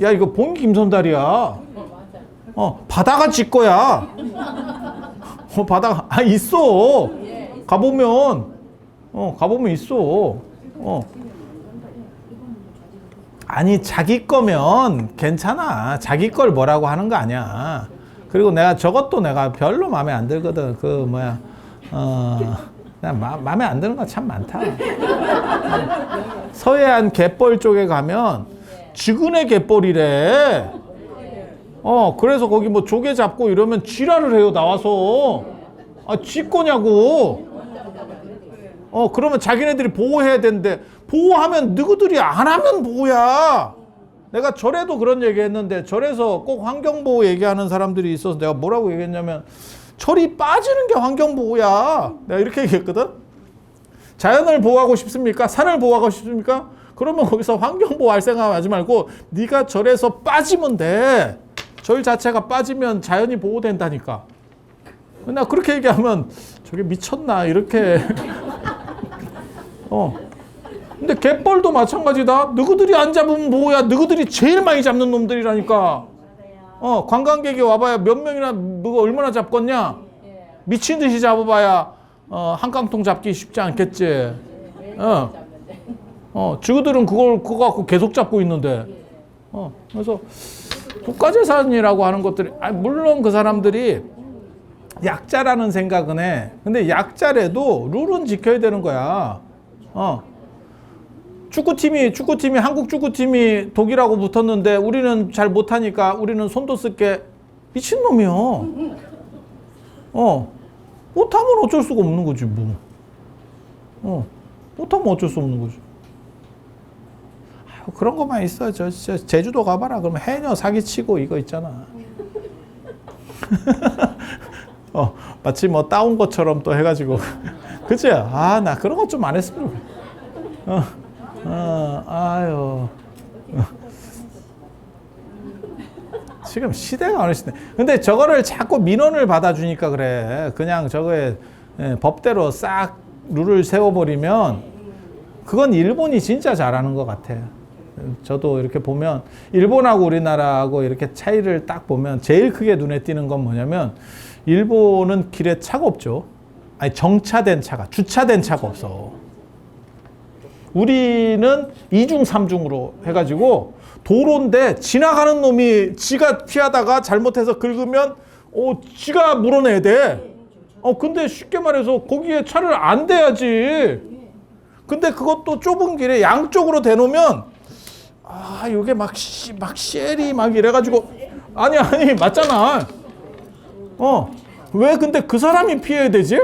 야, 이거 본 김선달이야. 바다가 지 거야. 바다가, 있어. 가보면 있어. 아니, 자기 거면 괜찮아. 자기 걸 뭐라고 하는 거 아니야. 그리고 저것도 내가 별로 마음에 안 들거든. 마음에 안 드는 거 참 많다. 서해안 갯벌 쪽에 가면 지근해 갯벌이래. 그래서 거기 뭐 조개 잡고 이러면 지랄을 해요, 나와서. 지 거냐고. 그러면 자기네들이 보호해야 되는데, 보호하면 너희들이 안 하면 뭐야. 내가 절에도 그런 얘기 했는데, 절에서 꼭 환경보호 얘기하는 사람들이 있어서 내가 뭐라고 얘기했냐면, 절이 빠지는 게 환경보호야. 내가 이렇게 얘기했거든. 자연을 보호하고 싶습니까? 산을 보호하고 싶습니까? 그러면 거기서 환경보호할 생각하지 말고 네가 절에서 빠지면 돼. 절 자체가 빠지면 자연이 보호된다니까. 나 그렇게 얘기하면 저게 미쳤나 이렇게. 근데 갯벌도 마찬가지다. 너희들이 안 잡으면 뭐야. 너희들이 제일 많이 잡는 놈들이라니까. 관광객이 와봐야 몇 명이나 너가 얼마나 잡겠냐. 미친 듯이 잡아봐야 한 깡통 잡기 쉽지 않겠지. 지구들은 그거 갖고 계속 잡고 있는데. 그래서 국가재산이라고 하는 것들이, 물론 그 사람들이 약자라는 생각은 해. 근데 약자래도 룰은 지켜야 되는 거야. 축구팀이 한국 축구팀이 독일하고 붙었는데 우리는 잘 못하니까 우리는 손도 쓸게. 미친놈이요. 못하면 어쩔 수가 없는 거지 뭐. 못하면 어쩔 수 없는 거지. 그런 것만 있어. 저 제주도 가봐라. 그러면 해녀 사기치고 이거 있잖아. 마치 뭐 따온 것처럼 또 해가지고. 그치? 나 그런 것 좀 안 했으면 좋겠어. 아유. 지금 시대가 어느 시대. 근데 저거를 자꾸 민원을 받아주니까 그래. 그냥 저거에 법대로 싹 룰을 세워버리면 그건 일본이 진짜 잘하는 것 같아. 저도 이렇게 보면 일본하고 우리나라하고 이렇게 차이를 딱 보면 제일 크게 눈에 띄는 건 뭐냐면 일본은 길에 차가 없죠. 아니 정차된 차가, 주차된 차가 없어. 우리는 2중 3중으로 해가지고 도로인데 지나가는 놈이 지가 피하다가 잘못해서 긁으면 지가 물어내야 돼. 근데 쉽게 말해서 거기에 차를 안 대야지. 근데 그것도 좁은 길에 양쪽으로 대놓으면 요게 막 쉘이 막 이래가지고 아니 맞잖아. 왜 근데 그 사람이 피해야 되지?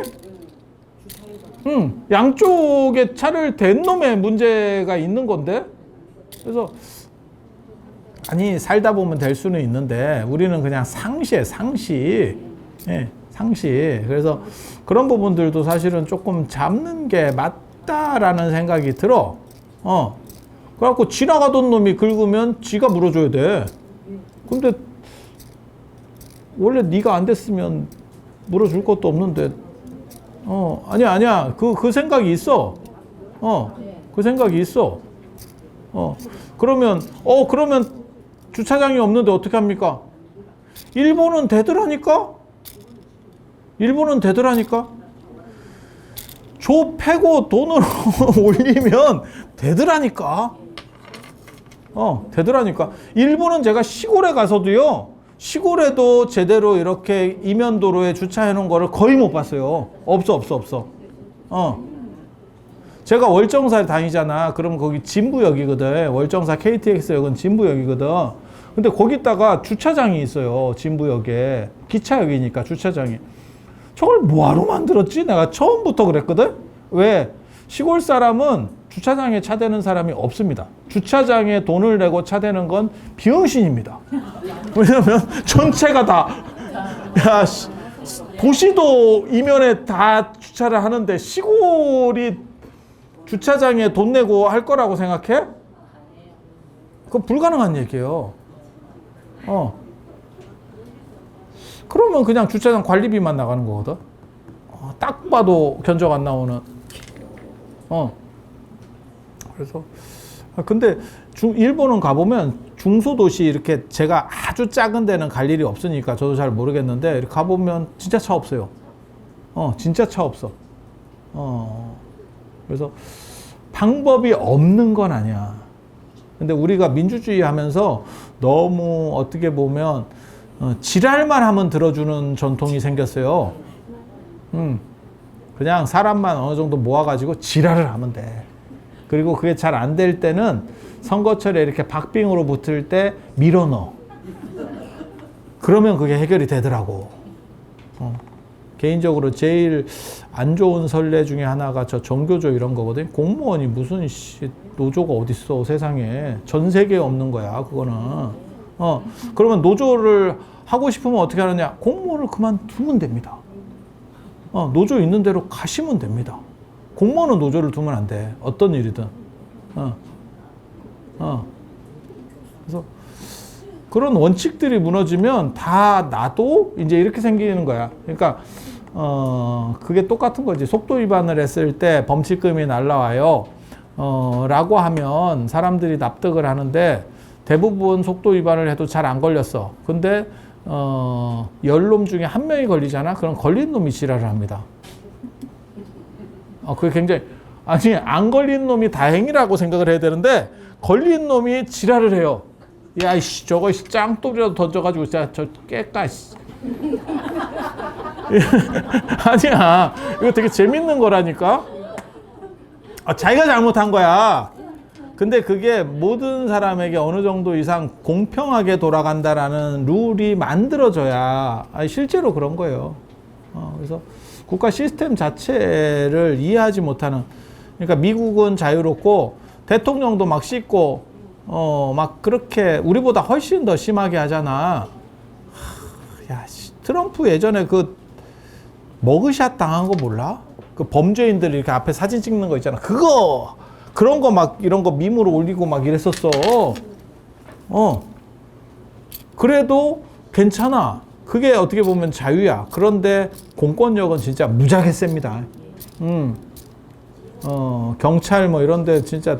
양쪽에 차를 댄 놈의 문제가 있는 건데. 그래서 아니 살다 보면 될 수는 있는데 우리는 그냥 상시에 상시. 상시. 그래서 그런 부분들도 사실은 조금 잡는 게 맞다라는 생각이 들어. 그래갖고 지나가던 놈이 긁으면 지가 물어줘야 돼. 근데 원래 네가 안 됐으면 물어줄 것도 없는데. 아니야. 그 생각이 있어. 그 생각이 있어. 그러면 주차장이 없는데 어떻게 합니까? 일본은 되더라니까? 조 패고 돈으로 올리면 되더라니까? 되더라니까. 일본은 제가 시골에 가서도요, 시골에도 제대로 이렇게 이면도로에 주차해 놓은 거를 거의 못 봤어요. 없어. 제가 월정사에 다니잖아. 그럼 거기 진부역이거든. 월정사 KTX역은 진부역이거든. 근데 거기다가 주차장이 있어요. 진부역에. 기차역이니까 주차장이. 저걸 뭐하러 만들었지? 내가 처음부터 그랬거든. 왜? 시골 사람은 주차장에 차 대는 사람이 없습니다. 주차장에 돈을 내고 차 대는 건 비응신입니다. 왜냐면 전체가 다 도시도 이면에 다 주차를 하는데 시골이 주차장에 돈 내고 할 거라고 생각해? 그건 불가능한 얘기예요. 그러면 그냥 주차장 관리비만 나가는 거거든. 딱 봐도 견적 안 나오는. 그래서 근데 일본은 가보면 중소도시 이렇게 제가 아주 작은 데는 갈 일이 없으니까 저도 잘 모르겠는데 이렇게 가보면 진짜 차 없어요. 진짜 차 없어. 그래서 방법이 없는 건 아니야. 근데 우리가 민주주의 하면서 너무 어떻게 보면 지랄만 하면 들어주는 전통이 생겼어요. 그냥 사람만 어느 정도 모아가지고 지랄을 하면 돼. 그리고 그게 잘 안 될 때는 선거철에 이렇게 박빙으로 붙을 때 밀어넣어. 그러면 그게 해결이 되더라고. 개인적으로 제일 안 좋은 선례 중에 하나가 저 정교조 이런 거거든. 공무원이 무슨 노조가 어딨어 세상에. 전 세계에 없는 거야 그거는. 그러면 노조를 하고 싶으면 어떻게 하느냐. 공무원을 그만두면 됩니다. 노조 있는 대로 가시면 됩니다. 공무원은 노조를 두면 안 돼. 어떤 일이든. 그래서 그런 원칙들이 무너지면 다 나도 이제 이렇게 생기는 거야. 그러니까 그게 똑같은 거지. 속도 위반을 했을 때 범칙금이 날라와요. 라고 하면 사람들이 납득을 하는데 대부분 속도 위반을 해도 잘 안 걸렸어. 근데 10놈 중에 한 명이 걸리잖아. 그럼 걸린 놈이 지랄을 합니다. 그게 굉장히 아니 안 걸린 놈이 다행이라고 생각을 해야 되는데 걸린 놈이 지랄을 해요. 야 이씨 저거 짱돌이라도 던져가지고 저 깨까 씨. 아니야 이거 되게 재밌는 거라니까. 자기가 잘못한 거야. 근데 그게 모든 사람에게 어느 정도 이상 공평하게 돌아간다라는 룰이 만들어져야 실제로 그런 거예요. 그래서 국가 시스템 자체를 이해하지 못하는. 그러니까 미국은 자유롭고 대통령도 막 씻고 막 그렇게 우리보다 훨씬 더 심하게 하잖아. 야, 트럼프 예전에 그 머그샷 당한 거 몰라? 그 범죄인들 이렇게 앞에 사진 찍는 거 있잖아. 그런 거 막 이런 거 밈으로 올리고 막 이랬었어. 그래도 괜찮아. 그게 어떻게 보면 자유야. 그런데 공권력은 진짜 무지하게 셉니다. 경찰 뭐 이런 데 진짜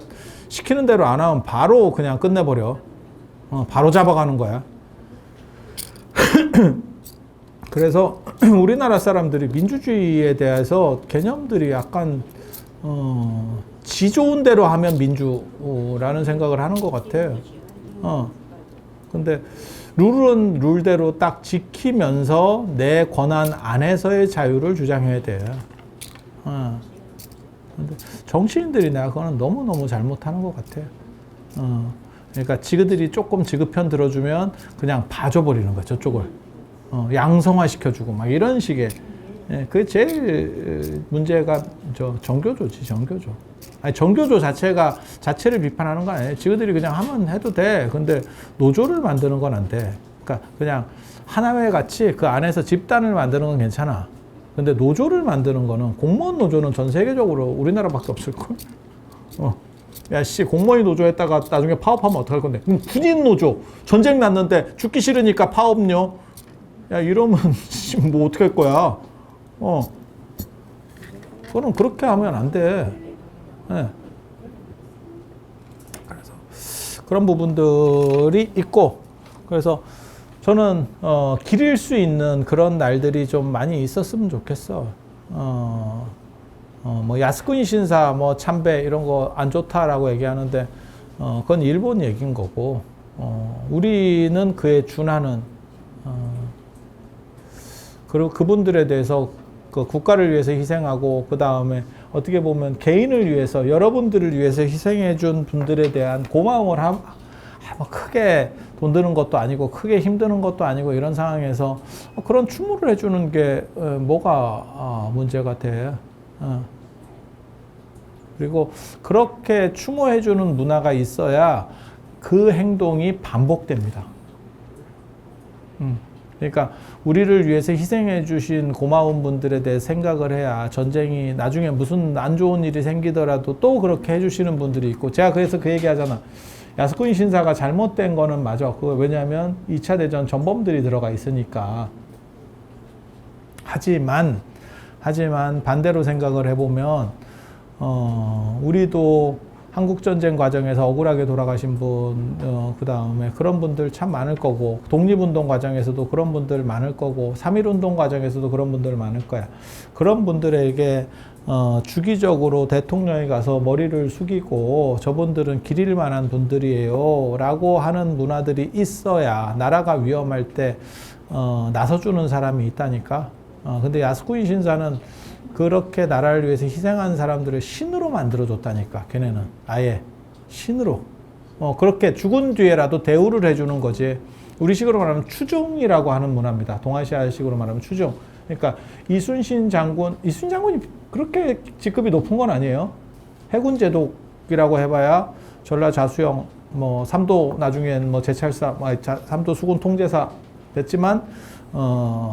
시키는 대로 안 하면 바로 그냥 끝내버려. 바로 잡아가는 거야. 그래서 우리나라 사람들이 민주주의에 대해서 개념들이 약간 지 좋은 대로 하면 민주라는 생각을 하는 것 같아요. 근데 룰은 룰대로 딱 지키면서 내 권한 안에서의 자유를 주장해야 돼요. 근데 정치인들이 내가 그거는 너무너무 잘못하는 것 같아요. 그러니까 지그들이 조금 지그편 들어주면 그냥 봐줘버리는 거야, 저쪽을. 양성화 시켜주고 막 이런 식의. 그게 제일 문제가 정교조지, 정교조. 아니, 정교조 자체를 비판하는 거 아니에요. 지그들이 그냥 하면 해도 돼. 근데 노조를 만드는 건 안 돼. 그러니까 그냥 하나회 같이 그 안에서 집단을 만드는 건 괜찮아. 근데 노조를 만드는 거는, 공무원 노조는 전 세계적으로 우리나라밖에 없을걸? 야, 씨, 공무원이 노조 했다가 나중에 파업하면 어떡할 건데? 군인 노조. 전쟁 났는데 죽기 싫으니까 파업요. 야, 이러면, 뭐 어떻게 할 거야? 그거는 그렇게 하면 안 돼. 네. 그래서 그런 부분들이 있고, 그래서 저는 기릴 수 있는 그런 날들이 좀 많이 있었으면 좋겠어. 뭐 야스쿠니 신사, 뭐 참배 이런 거 안 좋다라고 얘기하는데, 그건 일본 얘기인 거고, 우리는 그에 준하는, 그리고 그분들에 대해서 그 국가를 위해서 희생하고, 그 다음에 어떻게 보면 개인을 위해서, 여러분들을 위해서 희생해 준 분들에 대한 고마움을 뭐 크게 돈 드는 것도 아니고 크게 힘드는 것도 아니고 이런 상황에서 그런 추모를 해주는 게 뭐가 문제가 돼. 그리고 그렇게 추모해주는 문화가 있어야 그 행동이 반복됩니다. 그러니까 우리를 위해서 희생해 주신 고마운 분들에 대해 생각을 해야 전쟁이 나중에 무슨 안 좋은 일이 생기더라도 또 그렇게 해주시는 분들이 있고, 제가 그래서 그 얘기 하잖아. 야스쿠니 신사가 잘못된 거는 맞아. 그거 왜냐하면 2차 대전 전범들이 들어가 있으니까. 하지만 반대로 생각을 해보면 우리도 한국전쟁 과정에서 억울하게 돌아가신 분, 그 다음에 그런 분들 참 많을 거고, 독립운동 과정에서도 그런 분들 많을 거고, 3.1운동 과정에서도 그런 분들 많을 거야. 그런 분들에게 주기적으로 대통령이 가서 머리를 숙이고 저분들은 기릴 만한 분들이에요 라고 하는 문화들이 있어야 나라가 위험할 때 나서주는 사람이 있다니까. 근데 야스쿠니 신사는 그렇게 나라를 위해서 희생한 사람들을 신으로 만들어줬다니까. 걔네는 아예 신으로. 그렇게 죽은 뒤에라도 대우를 해주는 거지. 우리식으로 말하면 추종이라고 하는 문화입니다. 동아시아식으로 말하면 추종. 그러니까 이순신 장군이 그렇게 직급이 높은 건 아니에요. 해군 제독이라고 해봐야 전라자수영, 뭐 삼도 나중엔 뭐 제찰사, 삼도 수군 통제사 됐지만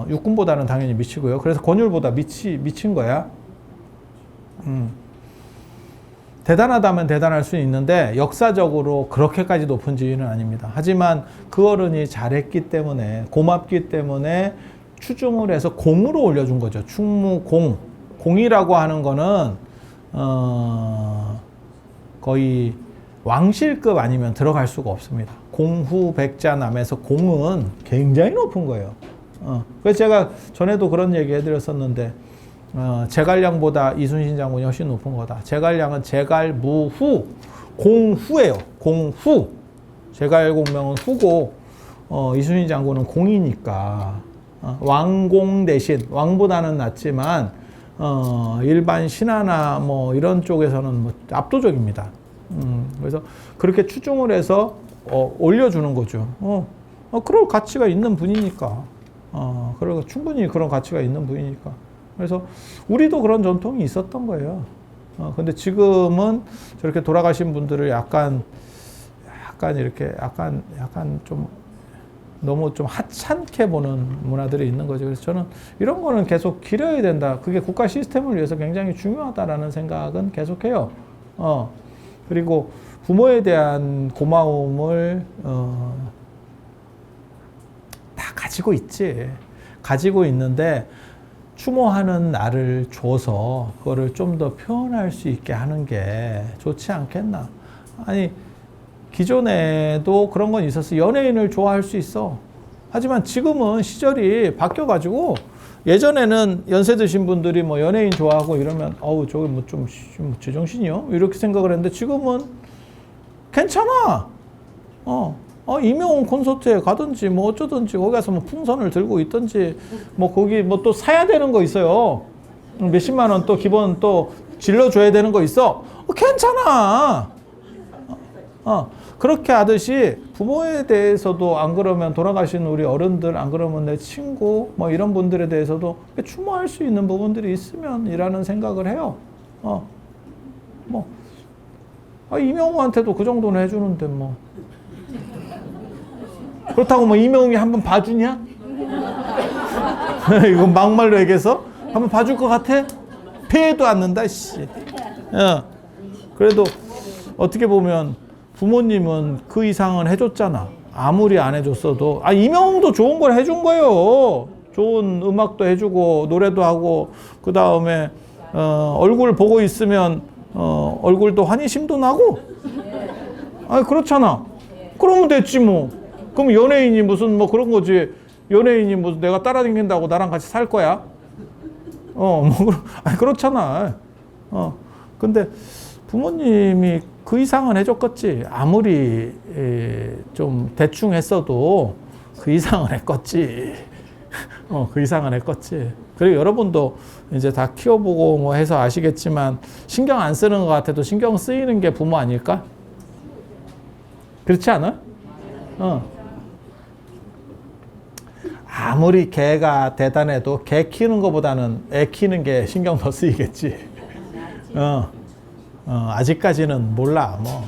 육군보다는 당연히 미치고요. 그래서 권율보다 미친 거야. 대단하다면 대단할 수 있는데 역사적으로 그렇게까지 높은 지위는 아닙니다. 하지만 그 어른이 잘했기 때문에, 고맙기 때문에 추중을 해서 공으로 올려준 거죠. 충무공. 공이라고 하는 거는 거의 왕실급 아니면 들어갈 수가 없습니다. 공후백자남에서 공은 굉장히 높은 거예요. 그래서 제가 전에도 그런 얘기 해드렸었는데, 제갈량보다 이순신 장군이 훨씬 높은 거다. 제갈량은 제갈무후, 공후예요. 공후. 제갈공명은 후고, 이순신 장군은 공이니까. 왕공 대신, 왕보다는 낫지만, 일반 신하나 뭐 이런 쪽에서는 뭐 압도적입니다. 그래서 그렇게 추종을 해서 올려주는 거죠. 그럴 가치가 있는 분이니까. 그리고 충분히 그런 가치가 있는 분이니까. 그래서 우리도 그런 전통이 있었던 거예요. 근데 지금은 저렇게 돌아가신 분들을 약간 약간 이렇게 약간 좀 너무 좀 하찮게 보는 문화들이 있는 거죠. 그래서 저는 이런 거는 계속 기려야 된다. 그게 국가 시스템을 위해서 굉장히 중요하다라는 생각은 계속해요. 그리고 부모에 대한 고마움을 다 가지고 있지. 가지고 있는데 추모하는 날을 줘서 그거를 좀 더 표현할 수 있게 하는 게 좋지 않겠나. 아니 기존에도 그런 건 있었어. 연예인을 좋아할 수 있어. 하지만 지금은 시절이 바뀌어가지고 예전에는 연세 드신 분들이 뭐 연예인 좋아하고 이러면 어우 저게 뭐 좀 제정신이요? 이렇게 생각을 했는데 지금은 괜찮아. 이명웅 콘서트에 가든지 뭐 어쩌든지 거기 가서 뭐 풍선을 들고 있든지 뭐 거기 뭐 또 사야 되는 거 있어요. 몇십만 원 또 기본 또 질러줘야 되는 거 있어. 괜찮아. 그렇게 하듯이 부모에 대해서도 안 그러면 돌아가신 우리 어른들 안 그러면 내 친구 뭐 이런 분들에 대해서도 추모할 수 있는 부분들이 있으면 이라는 생각을 해요. 이명웅한테도 그 정도는 해주는데 뭐 그렇다고 뭐 이명웅이 한번 봐주냐? 이건 막말로 얘기해서 한번 봐줄 것 같아? 패도 않는다 씨. 그래도 어떻게 보면 부모님은 그 이상은 해줬잖아. 아무리 안 해줬어도. 이명웅도 좋은 걸 해준 거예요. 좋은 음악도 해주고 노래도 하고 그 다음에 얼굴 보고 있으면 얼굴도 환희심도 나고. 그렇잖아. 그러면 됐지 뭐. 그럼 연예인이 무슨 뭐 그런 거지. 연예인이 무슨 내가 따라다닌다고 나랑 같이 살 거야? 그렇잖아. 근데 부모님이 그 이상은 해줬겠지. 아무리 좀 대충 했어도 그 이상은 했겠지. 그 이상은 했겠지. 그리고 여러분도 이제 다 키워보고 뭐 해서 아시겠지만 신경 안 쓰는 것 같아도 신경 쓰이는 게 부모 아닐까? 그렇지 않아? 아무리 개가 대단해도 개 키우는 것보다는 애 키우는 게 신경 더 쓰이겠지. 아직까지는 몰라 뭐.